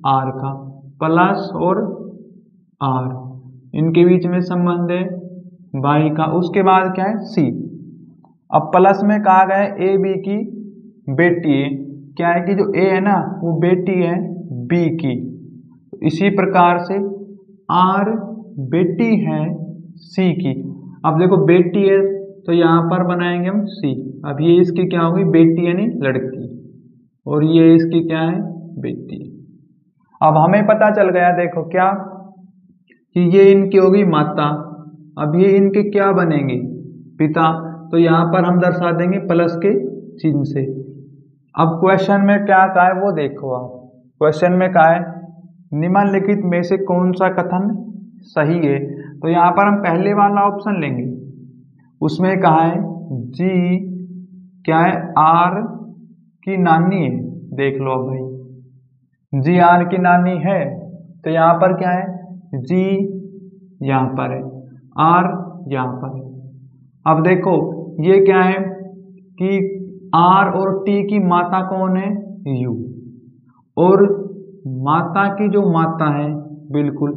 आर का, प्लस और आर, इनके बीच में संबंध है भाई का। उसके बाद क्या है, सी। अब प्लस में कहा गया है ए बी की बेटी है। क्या है कि जो ए है ना वो बेटी है बी की। इसी प्रकार से आर बेटी है सी की। अब देखो बेटी है तो यहाँ पर बनाएंगे हम सी। अब ये इसकी क्या होगी, बेटी यानी लड़की, और ये इसकी क्या है, बेटी। अब हमें पता चल गया, देखो क्या कि ये इनकी होगी माता। अब ये इनके क्या बनेंगे, पिता। तो यहाँ पर हम दर्शा देंगे प्लस के चिन्ह से। अब क्वेश्चन में क्या कहा है वो देखो। आप क्वेश्चन में कहा है निम्नलिखित में से कौन सा कथन सही है। तो यहाँ पर हम पहले वाला ऑप्शन लेंगे। उसमें कहा है जी क्या है, आर की नानी है। देख लो भाई, जी आर की नानी है। तो यहाँ पर क्या है, जी यहाँ पर है, आर यहाँ पर है। अब देखो ये क्या है कि आर और टी की माता कौन है, यू। और माता की जो माता है बिल्कुल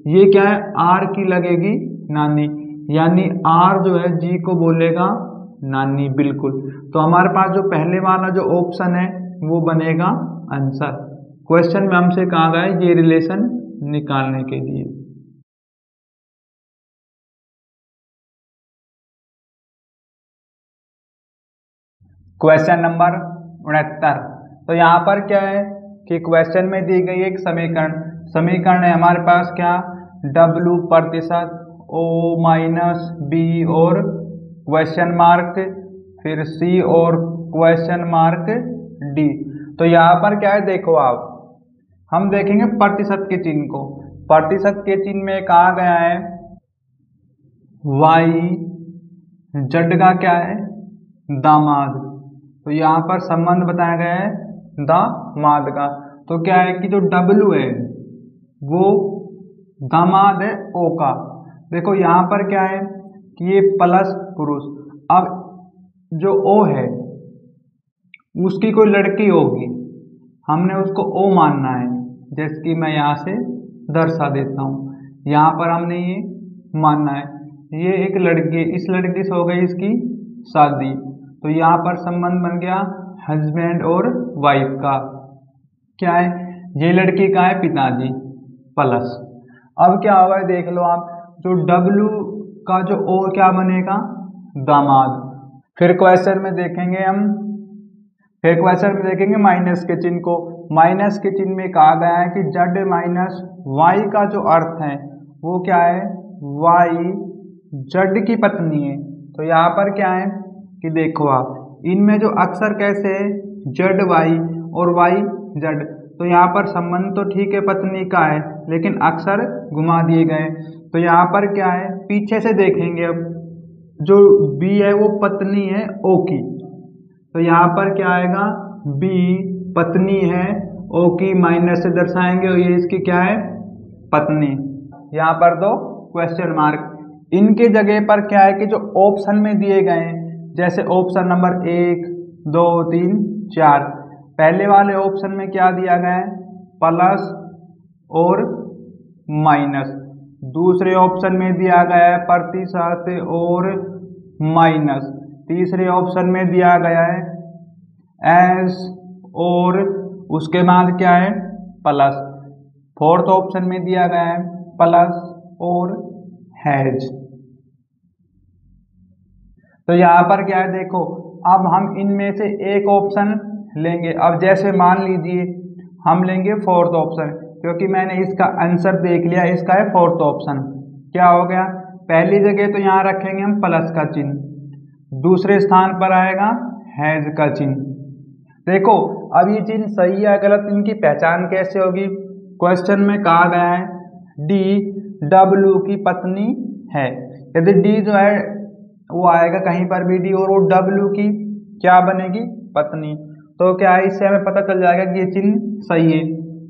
ये क्या है, आर की लगेगी नानी, यानी आर जो है जी को बोलेगा नानी बिल्कुल। तो हमारे पास जो पहले वाला जो ऑप्शन है वो बनेगा आंसर। क्वेश्चन में हमसे कहा गया है ये रिलेशन निकालने के लिए। Question number 69। तो यहाँ पर क्या है कि क्वेश्चन में दी गई एक समीकरण है हमारे पास क्या, W प्रतिशत O माइनस B और क्वेश्चन मार्क, फिर C और क्वेश्चन मार्क D। तो यहाँ पर क्या है देखो आप, हम देखेंगे प्रतिशत के चिन्ह को। प्रतिशत के चिन्ह में कहा गया है Y Z का क्या है, दामाद। तो यहाँ पर संबंध बताया गया है दामाद का। तो क्या है कि जो W है वो दामाद है O का। देखो यहाँ पर क्या है कि ये प्लस पुरुष, अब जो O है उसकी कोई लड़की होगी, हमने उसको O मानना है, जैसे कि मैं यहाँ से दर्शा देता हूँ। यहाँ पर हमने ये मानना है ये एक लड़की, इस लड़की से हो गई इसकी शादी। तो यहाँ पर संबंध बन गया हस्बैंड और वाइफ का। क्या है, ये लड़की का है पिताजी प्लस। अब क्या होगा देख लो आप, जो W का जो O क्या बनेगा, दामाद। फिर क्वेश्चन में देखेंगे माइनस के चिन्ह को। माइनस के चिन्ह में कहा गया है कि Z माइनस Y का जो अर्थ है वो क्या है, Y Z की पत्नी है। तो यहाँ पर क्या है कि देखो आप, इनमें जो अक्षर कैसे है ZY और YZ, तो यहाँ पर संबंध तो ठीक है पत्नी का है, लेकिन अक्षर घुमा दिए गए। तो यहाँ पर क्या है, पीछे से देखेंगे अब, जो B है वो पत्नी है O की। तो यहाँ पर क्या आएगा, B पत्नी है O की, माइनस से दर्शाएंगे और ये इसकी क्या है, पत्नी। यहाँ पर दो क्वेश्चन मार्क। इनके जगह पर क्या है कि जो ऑप्शन में दिए गए हैं, जैसे ऑप्शन नंबर 1 2 3 4, पहले वाले ऑप्शन में क्या दिया गया है, प्लस और माइनस। दूसरे ऑप्शन में दिया गया है प्रतिशत और माइनस। तीसरे ऑप्शन में दिया गया है एस और उसके बाद क्या है, प्लस। फोर्थ ऑप्शन में दिया गया है प्लस और हैज। तो यहाँ पर क्या है देखो, अब हम इनमें से एक ऑप्शन लेंगे। अब जैसे मान लीजिए हम लेंगे फोर्थ ऑप्शन, क्योंकि मैंने इसका आंसर देख लिया, इसका है फोर्थ ऑप्शन। क्या हो गया, पहली जगह तो यहाँ रखेंगे हम प्लस का चिन्ह, दूसरे स्थान पर आएगा हैज का चिन्ह। देखो अब ये चिन्ह सही या गलत, इनकी पहचान कैसे होगी। क्वेश्चन में कहा गया है D W की पत्नी है। यदि D जो है वो आएगा कहीं पर भी D और वो W की क्या बनेगी, पत्नी। तो क्या है, इससे हमें पता चल जाएगा कि ये चिन्ह सही है।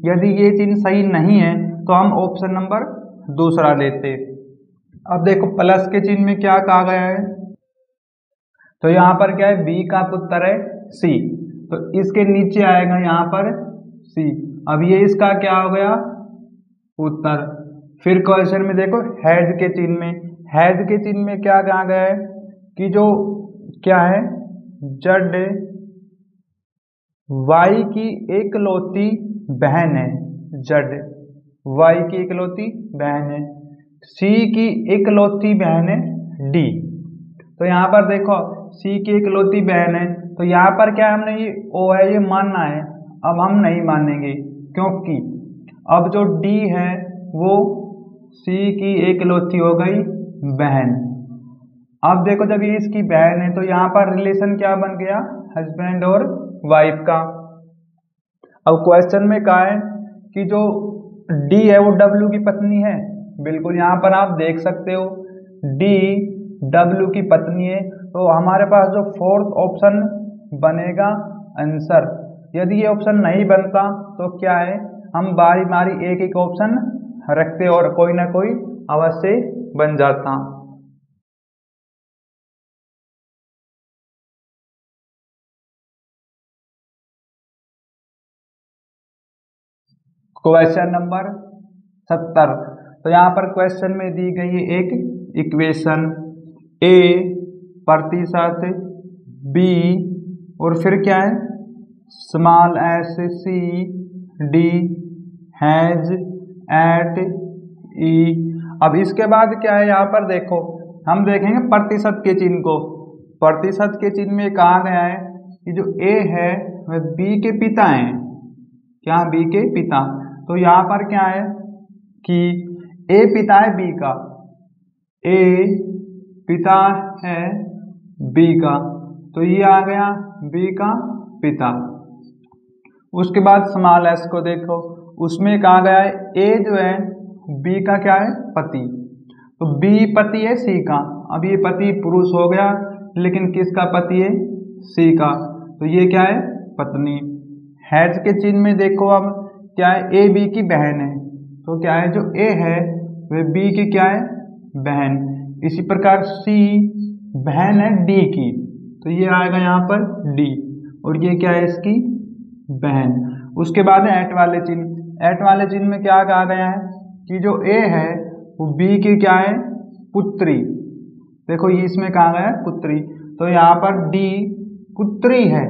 यदि ये चिन्ह सही नहीं है तो हम ऑप्शन नंबर दूसरा लेते। अब देखो प्लस के चिन्ह में क्या कहा गया है, तो यहाँ पर क्या है, B का पुत्र है C, तो इसके नीचे आएगा यहाँ पर C। अब ये इसका क्या हो गया, उत्तर। फिर क्वेश्चन में देखो हैज के चिन्ह में क्या कहा गया है कि जो क्या है, Z Y की एकलौती बहन है, Z Y की एकलौती बहन है, C की एकलौती बहन है D। तो यहाँ पर देखो C की एकलौती बहन है, तो यहाँ पर क्या हमने ये O है ये मानना है। अब हम नहीं मानेंगे, क्योंकि अब जो D है वो C की एकलौती हो गई बहन। अब देखो जब ये इसकी बहन है तो यहाँ पर रिलेशन क्या बन गया, हस्बैंड और वाइफ का। अब क्वेश्चन में कहा है कि जो D है वो W की पत्नी है। बिल्कुल यहाँ पर आप देख सकते हो D W की पत्नी है, तो हमारे पास जो फोर्थ ऑप्शन बनेगा आंसर। यदि ये ऑप्शन नहीं बनता तो क्या है, हम बारी बारी एक एक ऑप्शन रखते और कोई ना कोई अवश्य बन जाता। Question number 70। तो यहाँ पर क्वेश्चन में दी गई है एक इक्वेशन, A प्रतिशत B और फिर क्या है small s C D has at E। अब इसके बाद क्या है, यहाँ पर देखो हम देखेंगे प्रतिशत के चिन्ह को। प्रतिशत के चिन्ह में कहा गया है कि जो ए है वह बी के पिता हैं, क्या बी के पिता। तो यहाँ पर क्या है कि ए पिता है बी का, ए पिता है बी का, तो ये आ गया बी का पिता। उसके बाद स्मॉल एस को देखो, उसमें कहा गया है ए जो है बी का क्या है पति, तो बी पति है सी का। अब ये पति पुरुष हो गया, लेकिन किसका पति है सी का, तो ये क्या है पत्नी। हैज के चिन्ह में देखो अब क्या है ए बी की बहन है, तो क्या है जो ए है वह बी की क्या है बहन। इसी प्रकार सी बहन है डी की, तो ये आएगा यहाँ पर डी, और ये क्या है इसकी बहन। उसके बाद है एट वाले चिन्ह। एट वाले चिन्ह में क्या कहा गया है कि जो ए है वो बी की क्या है पुत्री, देखो ये इसमें कहा गया है पुत्री, तो यहाँ पर डी पुत्री है,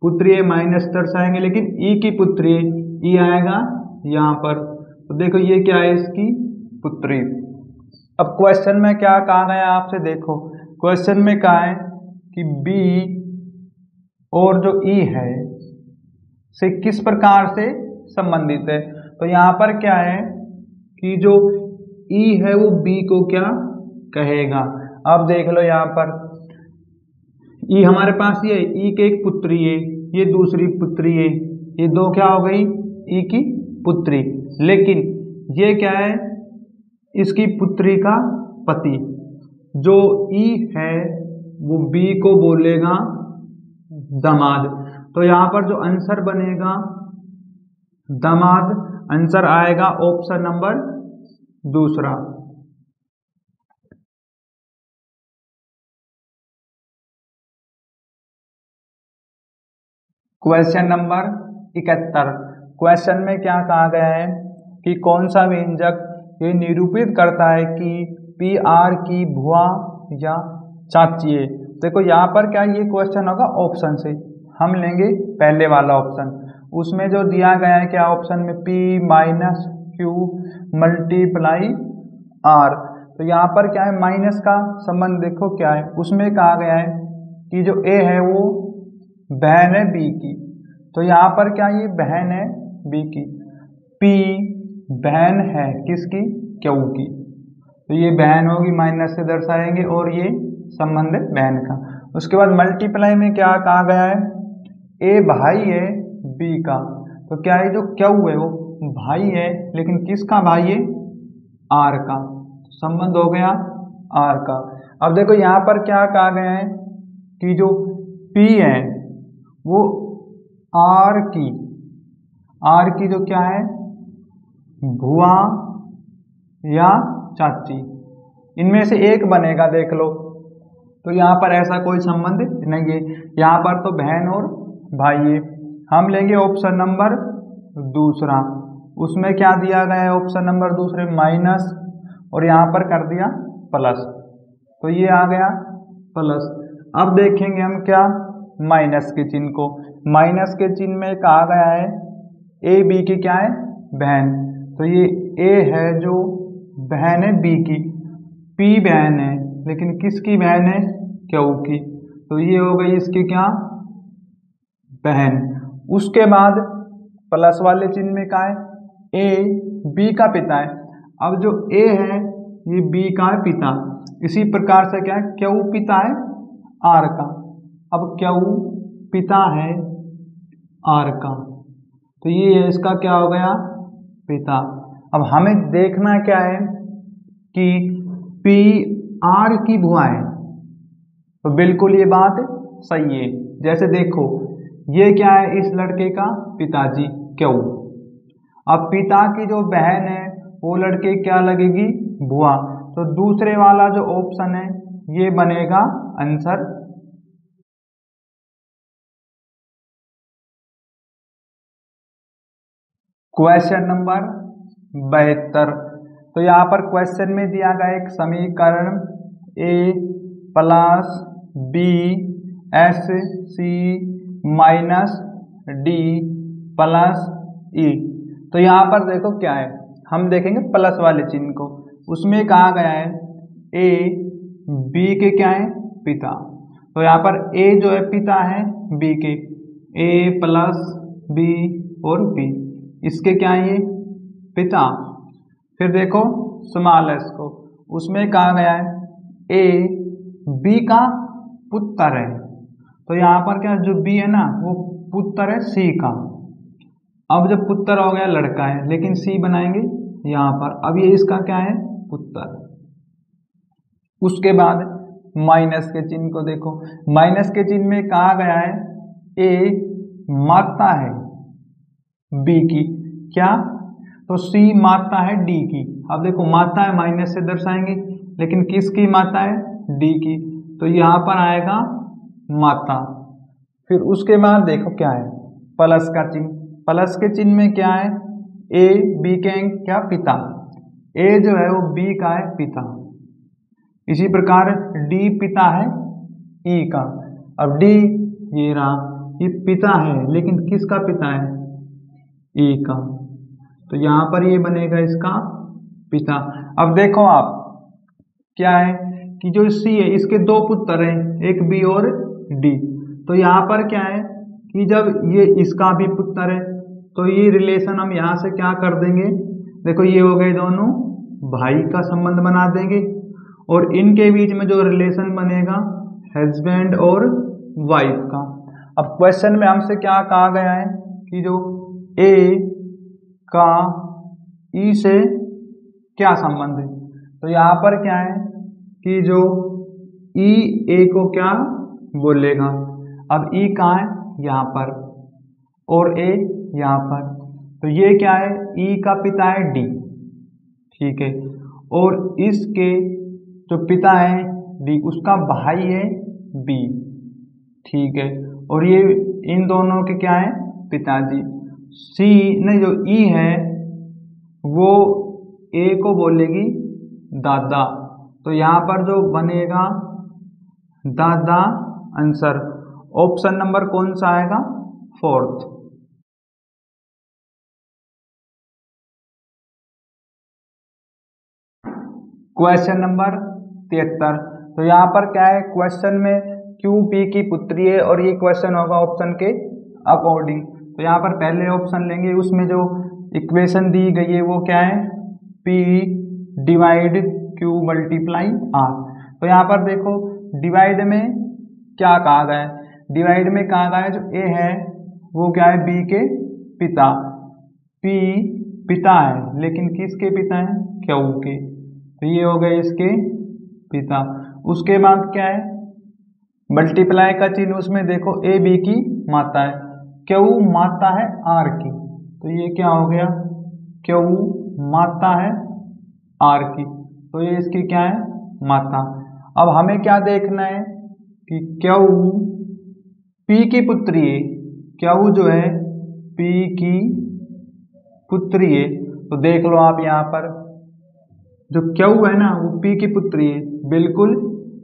पुत्री है माइनस दर्शाएंगे, लेकिन ई की पुत्री है, ई आएगा यहाँ पर, तो देखो ये क्या है इसकी पुत्री। अब क्वेश्चन में क्या कहा गया आपसे, देखो क्वेश्चन में कहा है कि बी और जो ई है से किस प्रकार से संबंधित है, तो यहाँ पर क्या है कि जो ई है वो बी को क्या कहेगा। अब देख लो यहाँ पर ई हमारे पास ये ई के एक पुत्री है, ये दूसरी पुत्री है, ये दो क्या हो गई ई की पुत्री, लेकिन ये क्या है इसकी पुत्री का पति। जो ई है वो बी को बोलेगा दामाद, तो यहाँ पर जो आंसर बनेगा दामाद, आंसर आएगा ऑप्शन नंबर दूसरा। Question number 71। क्वेश्चन में क्या कहा गया है कि कौन सा व्यंजक ये निरूपित करता है कि पी आर की भुआ या चाची है। देखो यहाँ पर क्या ये क्वेश्चन होगा ऑप्शन से, हम लेंगे पहले वाला ऑप्शन, उसमें जो दिया गया है क्या ऑप्शन में P minus Q multiply R, तो यहाँ पर क्या है माइनस का संबंध देखो क्या है, उसमें कहा गया है कि जो ए है वो बहन है बी की, तो यहाँ पर क्या ये बहन है बी की, पी बहन है किसकी क्यू की, तो ये बहन होगी माइनस से दर्शाएंगे और ये संबंध है बहन का। उसके बाद मल्टीप्लाई में क्या कहा गया है ए भाई है बी का, तो क्या है जो क्यू है वो भाई है, लेकिन किसका भाई है आर का, संबंध हो गया आर का। अब देखो यहाँ पर क्या कहा गया है कि जो पी है वो आर की जो क्या है भुआ या चाची, इनमें से एक बनेगा देख लो, तो यहाँ पर ऐसा कोई संबंध नहीं है, यहाँ पर तो बहन और भाई है। हम लेंगे ऑप्शन नंबर दूसरा, उसमें क्या दिया गया है ऑप्शन नंबर दूसरे माइनस और यहाँ पर कर दिया प्लस, तो ये आ गया प्लस। अब देखेंगे हम क्या माइनस के चिन्ह को, माइनस के चिन्ह में कहा गया है ए बी की क्या है बहन, तो ये ए है जो बहन है बी की, पी बहन है लेकिन किसकी बहन है क्यू की, तो ये हो गई इसकी क्या बहन। उसके बाद प्लस वाले चिन्ह में क्या है ए बी का पिता है, अब जो ए है ये बी का पिता, इसी प्रकार से क्या है क्यू पिता है आर का, अब क्यू पिता है आर का, तो ये है इसका क्या हो गया पिता। अब हमें देखना क्या है कि पी आर की भुआ है, तो बिल्कुल ये बात सही है। जैसे देखो ये क्या है इस लड़के का पिताजी क्यू, अब पिता की जो बहन है वो लड़के क्या लगेगी भुआ, तो दूसरे वाला जो ऑप्शन है ये बनेगा आंसर। Question number 72। तो यहाँ पर क्वेश्चन में दिया गया एक समीकरण A plus B S C minus D plus E, तो यहाँ पर देखो क्या है, हम देखेंगे प्लस वाले चिन्ह को, उसमें कहा गया है ए बी के क्या है पिता, तो यहाँ पर ए जो है पिता है बी के, ए प्लस बी और बी, इसके क्या है ये पिता। फिर देखो स्मॉल एस को, उसमें कहा गया है ए बी का पुत्र है, तो यहाँ पर क्या जो बी है ना वो पुत्र है सी का। अब जब पुत्र हो गया लड़का है, लेकिन सी बनाएंगे यहाँ पर, अब ये इसका क्या है पुत्र। उसके बाद माइनस के चिन्ह को देखो, माइनस के चिन्ह में कहा गया है ए माता है बी की, क्या तो सी माता है डी की। अब देखो माता है माइनस से दर्शाएंगे, लेकिन किसकी माता है डी की, तो यहाँ पर आएगा माता। फिर उसके बाद देखो क्या है प्लस का चिन्ह, प्लस के चिन्ह में क्या है ए बी के क्या पिता, ए जो है वो बी का है पिता। इसी प्रकार डी पिता है ई का। अब डी ये रहा, ये पिता है लेकिन किसका पिता है ई का, तो यहाँ पर ये बनेगा इसका पिता। अब देखो आप क्या है कि जो सी है इसके दो पुत्र हैं, एक बी और डी, तो यहाँ पर क्या है कि जब ये इसका भी पुत्र है तो ये रिलेशन हम यहाँ से क्या कर देंगे, देखो ये हो गए दोनों भाई का संबंध बना देंगे, और इनके बीच में जो रिलेशन बनेगा हस्बैंड और वाइफ का। अब क्वेश्चन में हमसे क्या कहा गया है कि जो ए का ई से क्या संबंध है, तो यहाँ पर क्या है कि जो ई ए को क्या बोलेगा। अब ई कहाँ है यहाँ पर और ए यहाँ पर, तो ये क्या है ई का पिता है डी, ठीक है, और इसके जो पिता है डी उसका भाई है बी, ठीक है, और ये इन दोनों के क्या है पिताजी। सी नहीं जो ई है वो ए को बोलेगी दादा, तो यहाँ पर जो बनेगा दादा आंसर। ऑप्शन नंबर कौन सा आएगा फोर्थ। क्वेश्चन नंबर 73, तो यहाँ पर क्या है क्वेश्चन में क्यू पी की पुत्री है और ये क्वेश्चन होगा ऑप्शन के अकॉर्डिंग। तो यहाँ पर पहले ऑप्शन लेंगे, उसमें जो इक्वेशन दी गई है वो क्या है P divide Q multiply R. तो यहाँ पर देखो डिवाइड में क्या कहा गया है, डिवाइड में कहा गया है जो ए है वो क्या है बी के पिता, पी पिता है लेकिन किसके पिता है क्यू के, तो ये हो गए इसके पिता। उसके बाद क्या है मल्टीप्लाई का चिन्ह, उसमें देखो ए बी की माता है, क्यू माता है आर की, तो ये क्या हो गया क्यू माता है आर की, तो ये इसकी क्या है माता। अब हमें क्या देखना है कि क्यू पी की पुत्री है, क्यू जो है पी की पुत्री है, तो देख लो आप यहाँ पर जो क्यू है ना वो पी की पुत्री है, बिल्कुल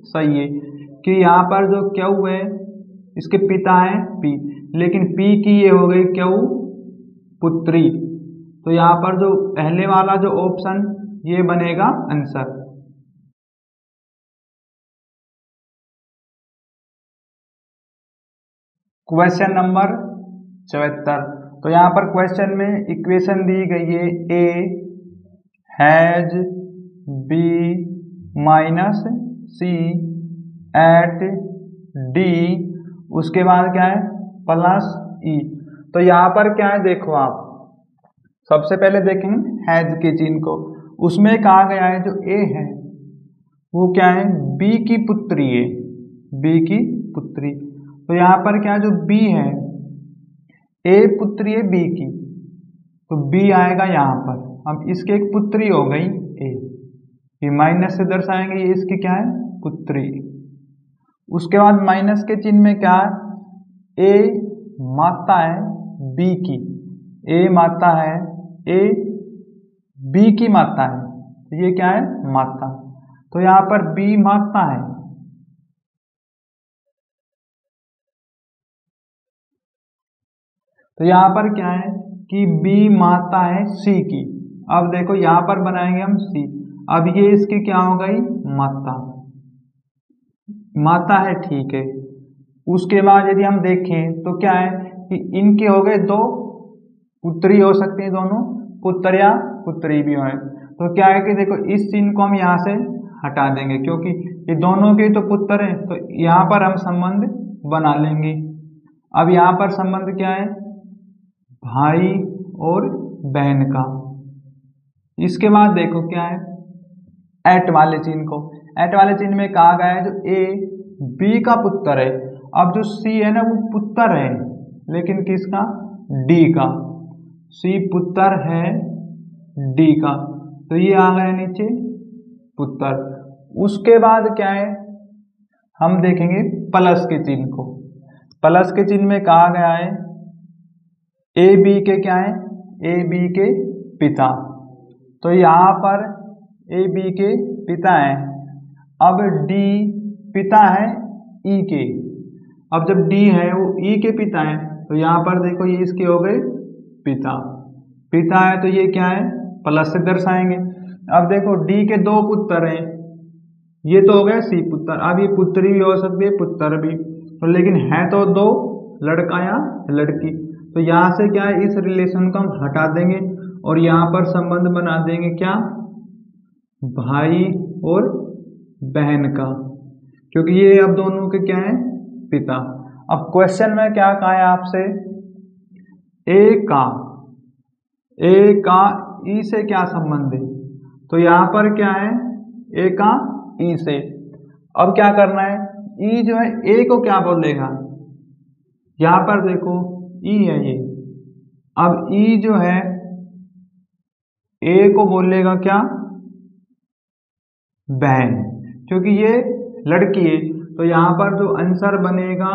सही है कि यहाँ पर जो क्यू है इसके पिता है पी, लेकिन पी की ये हो गई क्यू पुत्री, तो यहाँ पर जो पहले वाला जो ऑप्शन ये बनेगा आंसर। क्वेश्चन नंबर 74, तो यहाँ पर क्वेश्चन में इक्वेशन दी गई है A has B minus C at D, उसके बाद क्या है प्लस ई। तो यहाँ पर क्या है देखो आप सबसे पहले देखेंगे हैज के चिन्ह को, उसमें कहा गया है जो ए है वो क्या है बी की पुत्री है, बी की पुत्री, तो यहाँ पर क्या जो बी है ए पुत्री है बी की, तो बी आएगा यहाँ पर। अब इसकी एक पुत्री हो गई ए, ये माइनस से दर्शाएंगे ये इसकी क्या है पुत्री। उसके बाद माइनस के चिन्ह में क्या है ए माता है बी की, ए माता है ए बी की माता है, तो ये क्या है माता, तो यहाँ पर बी माता है, तो यहाँ पर क्या है कि बी माता है सी की। अब देखो यहाँ पर बनाएंगे हम सी, अब ये इसकी क्या हो गई माता, माता है ठीक है, उसके बाद यदि हम देखें तो क्या है कि इनके हो गए दो पुत्री हो सकती हैं, दोनों पुत्र या पुत्री भी हैं। तो क्या है कि देखो इस चिन्ह को हम यहाँ से हटा देंगे क्योंकि ये दोनों के तो पुत्र हैं, तो यहाँ पर हम संबंध बना लेंगे। अब यहाँ पर संबंध क्या है, भाई और बहन का। इसके बाद देखो क्या है, एट वाले चिन्ह को, एट वाले चिन्ह में कहा गया है जो ए बी का पुत्र है। अब जो सी है ना वो पुत्र है, लेकिन किसका, डी का। सी पुत्र है डी का, तो ये आ गया नीचे पुत्र। उसके बाद क्या है, हम देखेंगे प्लस के चिन्ह को। प्लस के चिन्ह में कहा गया है ए बी के क्या है, ए बी के पिता। तो यहाँ पर ए बी के पिता हैं। अब डी पिता है ई के। अब जब डी है वो ई के पिता है, तो यहाँ पर देखो ये इसके हो गए पिता। पिता है तो ये क्या है, प्लस से दर्शाएंगे। अब देखो डी के दो पुत्र हैं, ये तो हो गया सी पुत्र। अब ये पुत्री भी हो सकती है पुत्र भी, तो लेकिन है तो दो, लड़का या लड़की। तो यहाँ से क्या है, इस रिलेशन को हम हटा देंगे और यहाँ पर संबंध बना देंगे क्या, भाई और बहन का, क्योंकि ये अब दोनों के क्या है, पिता। अब क्वेश्चन में क्या कहा है आपसे, ए का ई से क्या संबंध है। तो यहाँ पर क्या है, ए का ई से। अब क्या करना है, ई जो है ए को क्या बोलेगा, यहाँ पर देखो ई है ये। अब ई जो है ए को बोलेगा क्या, बहन, क्योंकि ये लड़की है। तो यहाँ पर जो आंसर बनेगा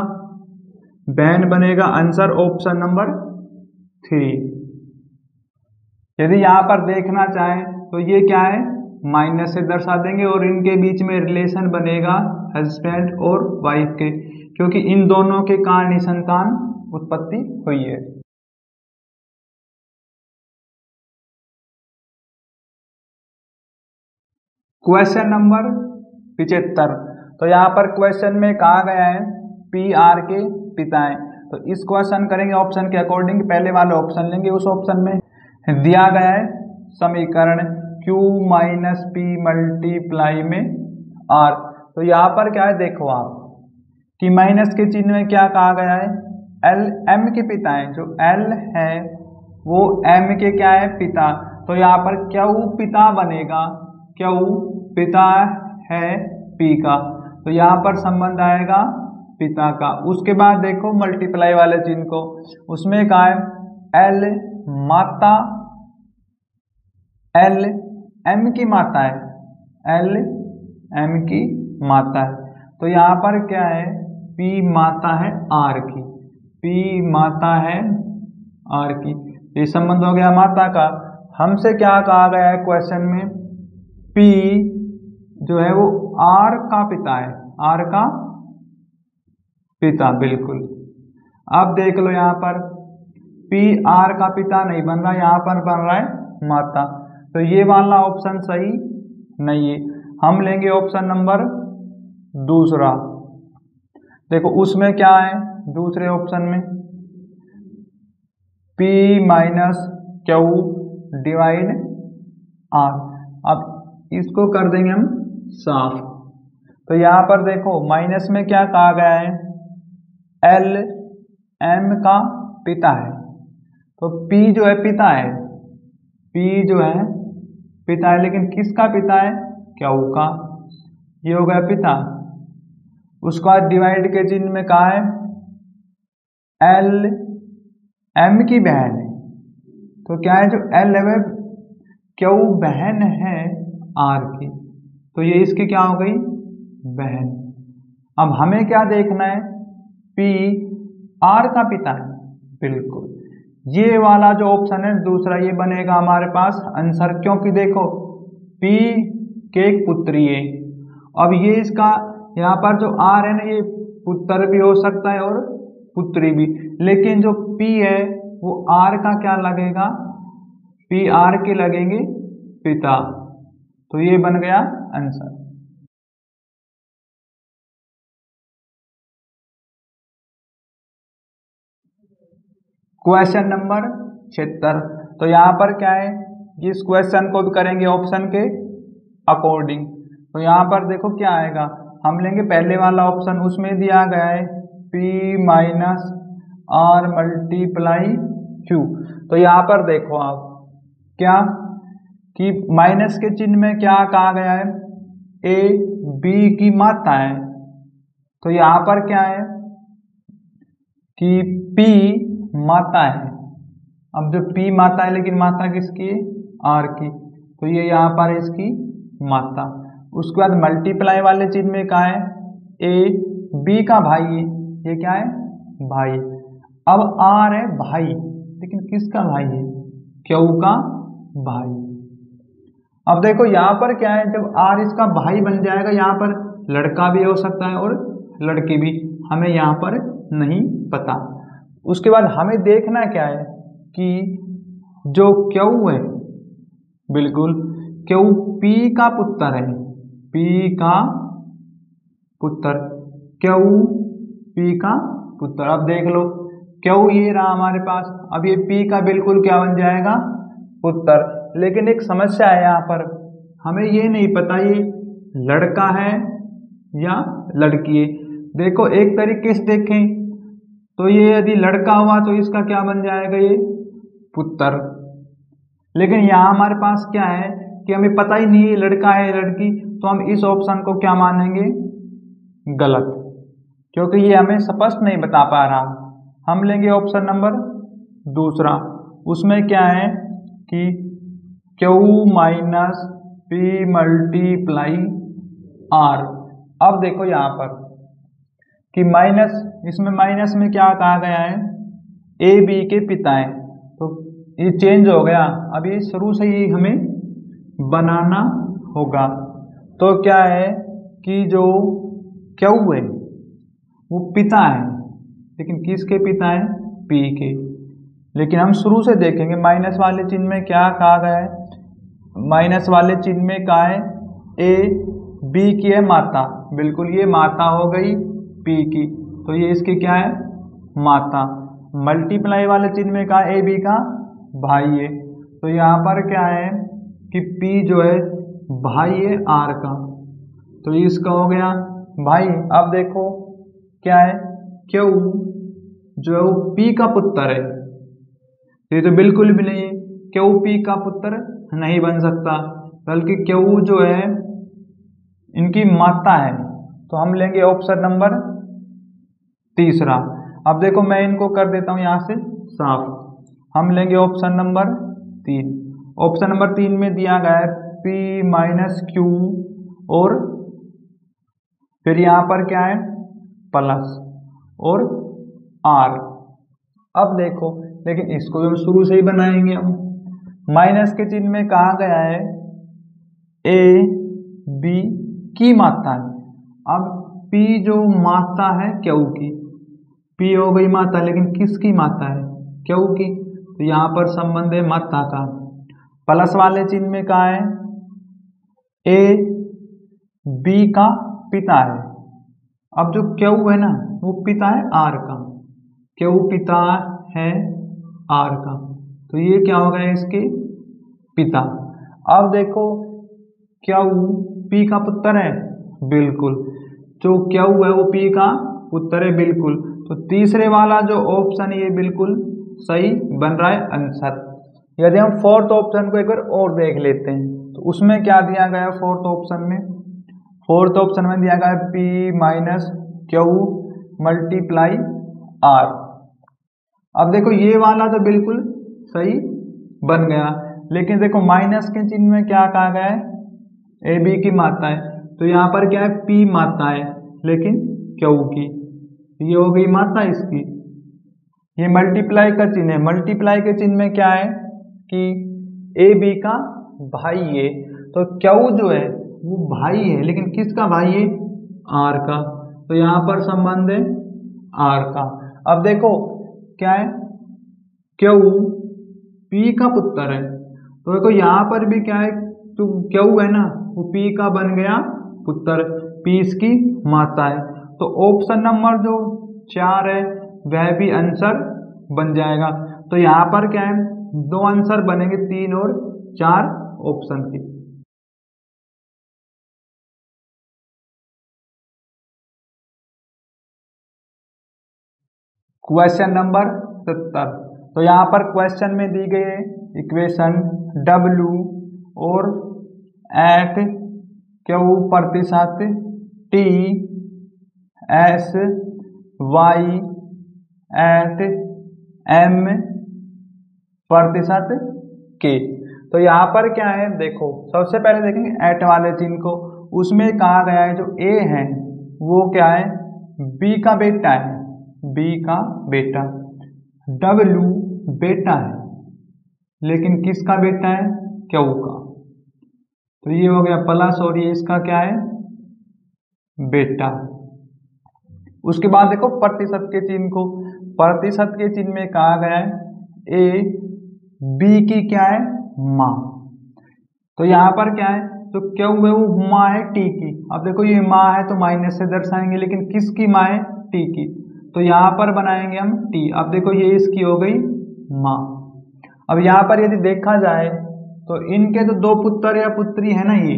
बहन बनेगा, आंसर ऑप्शन नंबर 3। यदि यहाँ पर देखना चाहें तो ये क्या है, माइनस से दर्शा देंगे और इनके बीच में रिलेशन बनेगा हस्बैंड और वाइफ के, क्योंकि इन दोनों के कारण ही संतान उत्पत्ति हुई है। Question number 75। तो यहाँ पर क्वेश्चन में कहा गया है पी आर के पिता हैं। तो इस क्वेश्चन करेंगे ऑप्शन के अकॉर्डिंग, पहले वाला ऑप्शन लेंगे। उस ऑप्शन में दिया गया है समीकरण Q माइनस पी मल्टीप्लाई में R। तो यहाँ पर क्या है, देखो आप कि माइनस के चिन्ह में क्या कहा गया है, L M के पिता है। जो L है वो M के क्या है, पिता। तो यहाँ पर Q पिता बनेगा, Q पिता है P का, तो यहाँ पर संबंध आएगा पिता का। उसके बाद देखो मल्टीप्लाई वाले चिन्ह को, उसमें कहा है L माता, L M की माता है, L M की माता है। तो यहाँ पर क्या है, P माता है R की, P माता है R की, ये संबंध हो गया माता का। हमसे क्या कहा गया है क्वेश्चन में, P जो है वो R का पिता है, R का पिता, बिल्कुल। अब देख लो यहाँ पर P R का पिता नहीं बन रहा, यहाँ पर बन रहा है माता। तो ये वाला ऑप्शन सही नहीं है, हम लेंगे ऑप्शन नंबर दूसरा। देखो उसमें क्या है, दूसरे ऑप्शन में P minus Q divide R। अब इसको कर देंगे हम साफ। तो यहाँ पर देखो माइनस में क्या कहा गया है, L M का पिता है। तो P जो है पिता है, P जो है पिता है, लेकिन किसका पिता है, Q का, ये हो गया पिता। उसके बाद डिवाइड के चिन्ह में कहा है L M की बहन है। तो क्या है, जो L है Q बहन है R की, तो ये इसकी क्या हो गई, बहन। अब हमें क्या देखना है, P R का पिता है, बिल्कुल। ये वाला जो ऑप्शन है दूसरा, ये बनेगा हमारे पास आंसर, क्योंकि देखो P के एक पुत्री है। अब ये इसका यहाँ पर जो R है ना, ये पुत्र भी हो सकता है और पुत्री भी, लेकिन जो P है वो R का क्या लगेगा, P R के लगेंगे पिता। तो ये बन गया आंसर। Question number 76। तो यहाँ पर क्या है कि इस क्वेश्चन को भी करेंगे ऑप्शन के अकॉर्डिंग। तो यहाँ पर देखो क्या आएगा, हम लेंगे पहले वाला ऑप्शन, उसमें दिया गया है P minus R multiply Q। तो यहाँ पर देखो आप क्या कि माइनस के चिन्ह में क्या कहा गया है, A B की मात्रा है। तो यहाँ पर क्या है कि P मात्रा है। अब जो P मात्रा है, लेकिन मात्रा किसकी है, R की, तो ये यहाँ पर है इसकी मात्रा। उसके बाद मल्टीप्लाई वाले चिन्ह में क्या है, A B का भाई है, ये क्या है, भाई। अब R है भाई, लेकिन किसका भाई है, Q का भाई। अब देखो यहाँ पर क्या है, जब R इसका भाई बन जाएगा, यहाँ पर लड़का भी हो सकता है और लड़की भी, हमें यहाँ पर नहीं पता। उसके बाद हमें देखना क्या है कि जो Q है, बिल्कुल Q P का पुत्र है, P का पुत्र, Q P का पुत्र। अब देख लो Q ये रहा हमारे पास, अब ये P का बिल्कुल क्या बन जाएगा, पुत्र। लेकिन एक समस्या है यहाँ पर, हमें ये नहीं पता ये लड़का है या लड़की है। देखो एक तरीके से देखें तो ये यदि लड़का हुआ तो इसका क्या बन जाएगा, ये पुत्र। लेकिन यहाँ हमारे पास क्या है कि हमें पता ही नहीं है लड़का है लड़की, तो हम इस ऑप्शन को क्या मानेंगे, गलत, क्योंकि ये हमें स्पष्ट नहीं बता पा रहा। हम लेंगे ऑप्शन नंबर दूसरा, उसमें क्या है कि Q minus P multiply R। अब देखो यहाँ पर कि माइनस, इसमें माइनस में क्या कहा गया है, A B के पिता है, तो ये चेंज हो गया। अब ये शुरू से ही हमें बनाना होगा। तो क्या है कि जो Q है वो पिता है, लेकिन किसके पिता है, P के। लेकिन हम शुरू से देखेंगे माइनस वाले चिन्ह में क्या कहा गया है, माइनस वाले चिन्ह में क्या है, A B की है माता, बिल्कुल ये माता हो गई P की, तो ये इसकी क्या है, माता। मल्टीप्लाई वाले चिन्ह में क्या है, A B का भाई है, तो यहाँ पर क्या है कि P जो है भाई है R का, तो इसका हो गया भाई। अब देखो क्या है, Q जो है वो P का पुत्र है, ये तो बिल्कुल भी नहीं है, Q P का पुत्र नहीं बन सकता, बल्कि Q जो है इनकी माता है। तो हम लेंगे ऑप्शन नंबर तीसरा। अब देखो मैं इनको कर देता हूँ यहाँ से साफ, हम लेंगे ऑप्शन नंबर 3। ऑप्शन नंबर 3 में दिया गया है P माइनस Q और फिर यहाँ पर क्या है, प्लस और R। अब देखो, लेकिन इसको हम शुरू से ही बनाएंगे, हम माइनस के चिन्ह में कहा गया है A B की मात्रा है। अब P जो मात्रा है Q की, P हो गई मात्रा, लेकिन किसकी मात्रा है, Q की, तो यहाँ पर संबंध है मात्रा का। प्लस वाले चिन्ह में कहा है A B का पिता है। अब जो Q है ना वो पिता है R का, Q पिता है R का, तो ये क्या हो गया, इसके पिता। अब देखो Q P का पुत्र है, बिल्कुल, जो Q है वो P का पुत्र है, बिल्कुल। तो तीसरे वाला जो ऑप्शन है ये बिल्कुल सही बन रहा है आंसर। यदि हम फोर्थ ऑप्शन को एक बार और देख लेते हैं तो उसमें क्या दिया गया है, फोर्थ ऑप्शन में, फोर्थ ऑप्शन में दिया गया है P minus Q multiply R। अब देखो ये वाला तो बिल्कुल सही बन गया, लेकिन देखो माइनस के चिन्ह में क्या कहा गया है, A B की मात्रा है, तो यहाँ पर क्या है, P मात्रा है, लेकिन Q की, ये हो गई मात्रा इसकी। ये मल्टीप्लाई का चिन्ह है, मल्टीप्लाई के चिन्ह में क्या है कि A B का भाई है, तो Q जो है वो भाई है, लेकिन किसका भाई है, R का, तो यहाँ पर संबंध है R का। अब देखो क्या है, Q P का पुत्र है, तो देखो यहाँ पर भी क्या है, तो Q है ना वो P का बन गया पुत्र, P इसकी माता है, तो ऑप्शन नंबर जो 4 है वह भी आंसर बन जाएगा। तो यहाँ पर क्या है, दो आंसर बनेंगे 3 और 4 ऑप्शन के। Question number 70। तो यहाँ पर क्वेश्चन में दी गई है इक्वेशन W और एट Q प्रतिशत T S Y at M प्रतिशत K। तो यहाँ पर क्या है, देखो सबसे पहले देखेंगे एट वाले चिन्ह को। उसमें कहा गया है जो A है वो क्या है, B का बेटा है, B का बेटा। W बेटा है, लेकिन किसका बेटा है, Q का। तो ये हो गया प्लस, और ये इसका क्या है, बेटा। उसके बाद देखो प्रतिशत के चिन्ह को। प्रतिशत के चिन्ह में कहा गया है A B की क्या है, माँ। तो यहाँ पर क्या है, तो क्या है वो माँ है T की। अब देखो ये माँ है तो माइनस से दर्शाएंगे, लेकिन किसकी माँ है, T की। तो यहाँ पर बनाएंगे हम T। अब देखो ये इसकी हो गई माँ। अब यहाँ पर यदि देखा जाए तो इनके तो दो पुत्र या पुत्री है ना ये,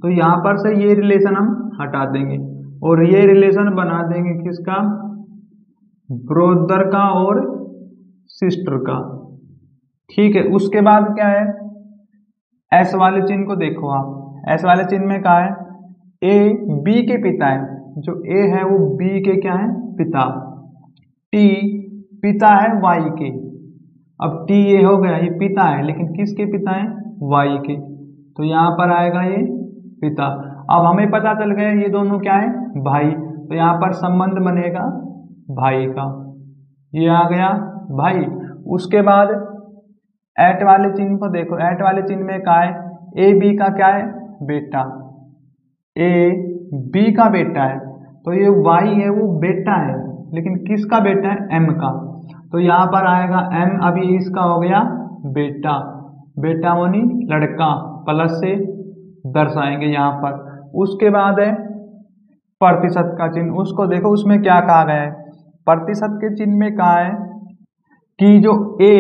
तो यहाँ पर से ये रिलेशन हम हटा देंगे और ये रिलेशन बना देंगे किसका, ब्रदर का और सिस्टर का। ठीक है। उसके बाद क्या है, एस वाले चिन्ह को देखो आप। एस वाले चिन्ह में कहा है ए बी के पिता है, जो ए है वो बी के क्या है, पिता। टी पिता है वाई के। अब टी ये हो गया, ये पिता है, लेकिन किसके पिता है, वाई के। तो यहाँ पर आएगा ये पिता। अब हमें पता चल गया ये दोनों क्या है, भाई। तो यहाँ पर संबंध बनेगा भाई का, ये आ गया भाई। उसके बाद एट वाले चिन्ह को देखो। एट वाले चिन्ह में कहा है ए बी का क्या है, बेटा। ए बी का बेटा है, तो ये वाई है वो बेटा है, लेकिन किसका बेटा है, एम का। तो यहाँ पर आएगा एम। अभी इसका हो गया बेटा। बेटा मोनी लड़का, प्लस से दर्शाएंगे यहाँ पर। उसके बाद है प्रतिशत का चिन्ह, उसको देखो। उसमें क्या कहा गया है, प्रतिशत के चिन्ह में कहा है कि जो ए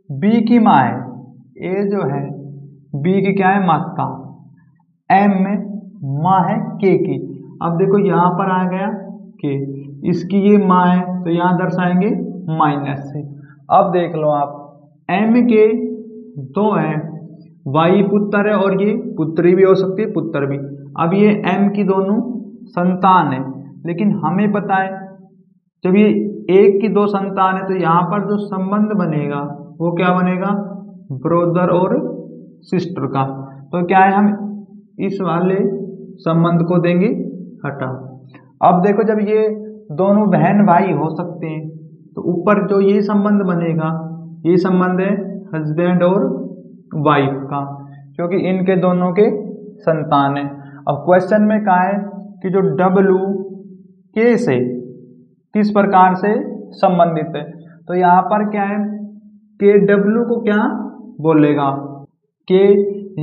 बी की माँ है, ए जो है बी की क्या है, माता। एम माँ है के की। अब देखो यहाँ पर आ गया के, इसकी ये माँ है तो यहाँ दर्शाएंगे माइनस से। अब देख लो आप, एम के दो हैं, वाई पुत्र है और ये पुत्री भी हो सकती है, पुत्र भी। अब ये एम की दोनों संतान है, लेकिन हमें पता है जब ये एक की दो संतान है तो यहाँ पर जो संबंध बनेगा वो क्या बनेगा, ब्रदर और सिस्टर का। तो क्या है, हम इस वाले संबंध को देंगे हटा। अब देखो जब ये दोनों बहन भाई हो सकते हैं तो ऊपर जो ये संबंध बनेगा, ये संबंध है हस्बैंड और वाइफ का, क्योंकि इनके दोनों के संतान है। अब क्वेश्चन में कहा है कि जो डब्लू के से किस प्रकार से संबंधित है। तो यहाँ पर क्या है, के डब्लू को क्या बोलेगा, के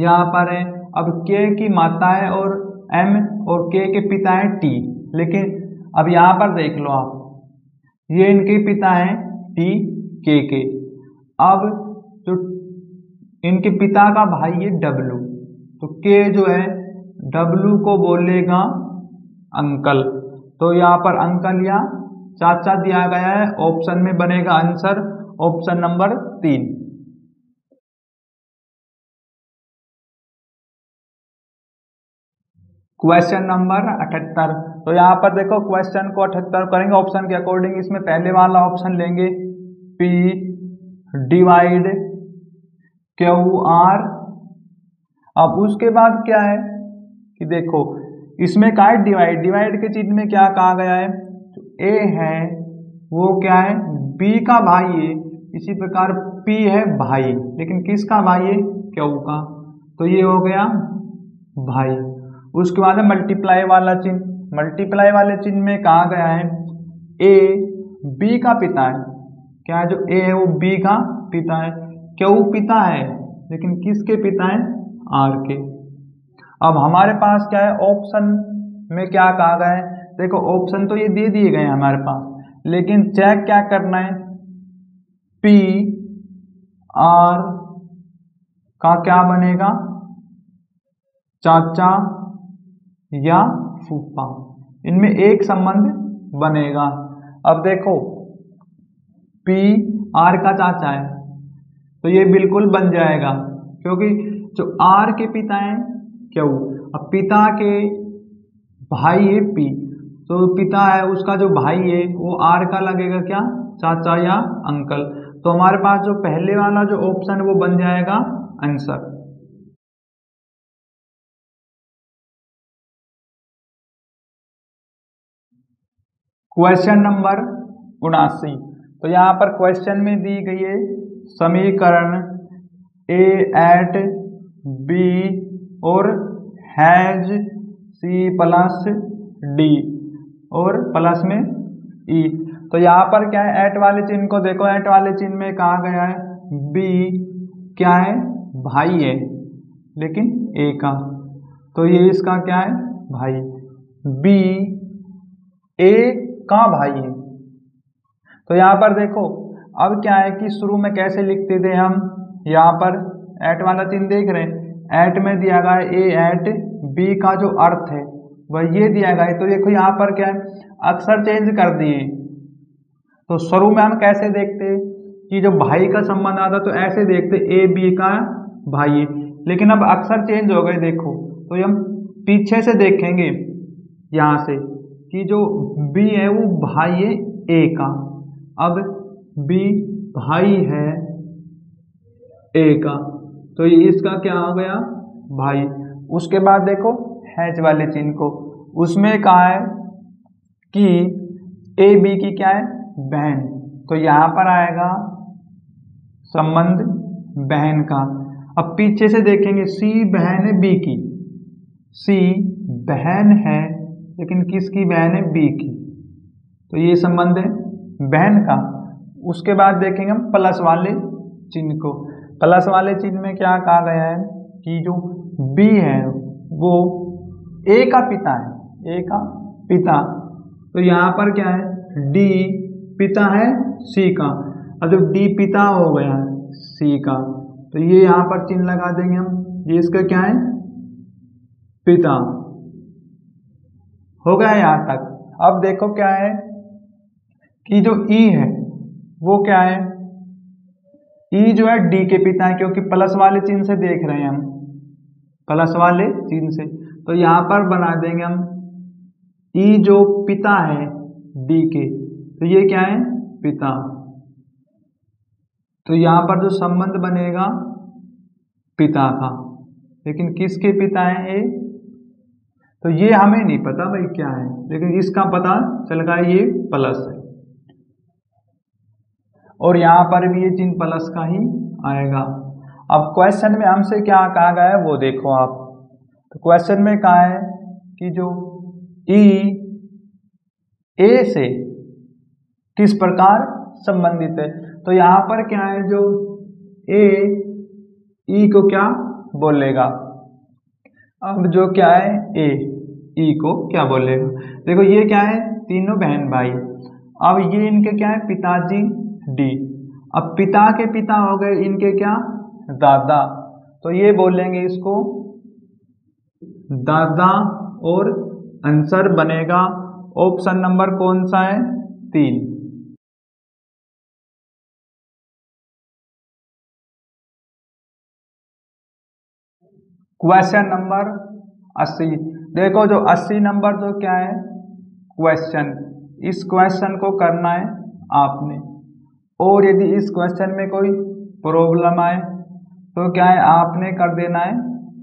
यहाँ पर है। अब के की माता है और एम, और के पिता है टी। लेकिन अब यहाँ पर देख लो आप, ये इनके पिता हैं टी के। अब जो इनके पिता का भाई है डब्लू, तो के जो है डब्लू को बोलेगा अंकल। तो यहाँ पर अंकल या चाचा दिया गया है। ऑप्शन में बनेगा answer option number 3। Question number 78। तो यहाँ पर देखो क्वेश्चन को 78 करेंगे ऑप्शन के अकॉर्डिंग। इसमें पहले वाला ऑप्शन लेंगे P डिवाइड QR। अब उसके बाद क्या है कि देखो इसमें क्या है, डिवाइड। डिवाइड के चिन्ह में क्या कहा गया है, तो A है वो क्या है, B का भाई है। इसी प्रकार P है भाई, लेकिन किसका भाई है, Q का। तो ये हो गया भाई। उसके बाद है मल्टीप्लाई वाला चिन्ह। मल्टीप्लाई वाले चिन्ह में कहा गया है A B का पिता है। क्या है, जो A है वो B का पिता है। Q पिता है, लेकिन किसके पिता है, R के। अब हमारे पास क्या है, ऑप्शन में क्या कहा गया है, देखो ऑप्शन तो ये दे दिए गए हैं हमारे पास, लेकिन चेक क्या करना है, पी आर का क्या बनेगा, चाचा या फूफा, इनमें एक संबंध बनेगा। अब देखो पी आर का चाचा है तो ये बिल्कुल बन जाएगा, क्योंकि जो आर के पिता हैं क्यू, अब पिता के भाई है पी, तो पिता है उसका जो भाई है वो आर का लगेगा क्या, चाचा या अंकल। तो हमारे पास जो पहले वाला जो ऑप्शन है वो बन जाएगा आंसर। क्वेश्चन नंबर 79, तो यहाँ पर क्वेश्चन में दी गई है समीकरण ए एट बी और हैज सी प्लस डी और प्लस में ई। तो यहाँ पर क्या है, एट वाले चिन्ह को देखो, एट वाले चिन्ह में कहा गया है बी क्या है, भाई है लेकिन ए का, तो ये इसका क्या है, भाई। बी ए का भाई है, तो यहाँ पर देखो अब क्या है कि शुरू में कैसे लिखते थे हम, यहाँ पर एट वाला चिन्ह देख रहे हैं, एट में दिया गया है ए एट बी का जो अर्थ है वह ये दिया गया है। तो देखो यहाँ पर क्या है, अक्षर चेंज कर दिए। तो शुरू में हम कैसे देखते कि जो भाई का संबंध आता तो ऐसे देखते ए बी का भाई, लेकिन अब अक्षर चेंज हो गए देखो, तो हम पीछे से देखेंगे यहाँ से कि जो बी है वो भाई है ए का, अब बी भाई है ए का, तो ये इसका क्या हो गया, भाई। उसके बाद देखो हैज वाले चिन्ह को, उसमें कहा है कि ए बी की क्या है, बहन, तो यहाँ पर आएगा संबंध बहन का। अब पीछे से देखेंगे सी बहन है बी की, सी बहन है लेकिन किसकी बहन है, बी की, तो ये संबंध है बहन का। उसके बाद देखेंगे हम प्लस वाले चिन्ह को, प्लस वाले चिन्ह में क्या कहा गया है कि जो बी है वो ए का पिता है, ए का पिता, तो यहाँ पर क्या है, डी पिता है सी का, अब जब डी पिता हो गया है सी का तो ये यहाँ पर चिन्ह लगा देंगे हम, ये इसका क्या है, पिता, हो गया यहाँ तक। अब देखो क्या है कि जो ई है वो क्या है, ई जो है डी के पिता है, क्योंकि प्लस वाले चिन्ह से देख रहे हैं हम, प्लस वाले चिन्ह से, तो यहाँ पर बना देंगे हम ई जो पिता है डी के, तो ये क्या है, पिता, तो यहाँ पर जो संबंध बनेगा पिता का, लेकिन किसके पिता है ए, तो ये हमें नहीं पता भाई क्या है, लेकिन इसका पता चल गया ये प्लस है, और यहाँ पर भी ये चिन्ह प्लस का ही आएगा। अब क्वेश्चन में हमसे क्या कहा गया है वो देखो आप, तो क्वेश्चन में कहा है कि जो ई ए से किस प्रकार संबंधित है, तो यहाँ पर क्या है, जो ए ई को क्या बोलेगा, अब जो क्या है ए ई को क्या बोलेगा, देखो ये क्या है, तीनों बहन भाई, अब ये इनके क्या है, पिताजी डी, अब पिता के पिता हो गए इनके क्या, दादा, तो ये बोलेंगे इसको दादा, और आंसर बनेगा ऑप्शन नंबर कौन सा है, 3। क्वेश्चन नंबर 80, देखो जो 80 नंबर जो क्या है क्वेश्चन, इस क्वेश्चन को करना है आपने, और यदि इस क्वेश्चन में कोई प्रॉब्लम आए तो क्या है, आपने कर देना है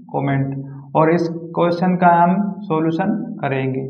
कमेंट, और इस क्वेश्चन का हम सॉल्यूशन करेंगे।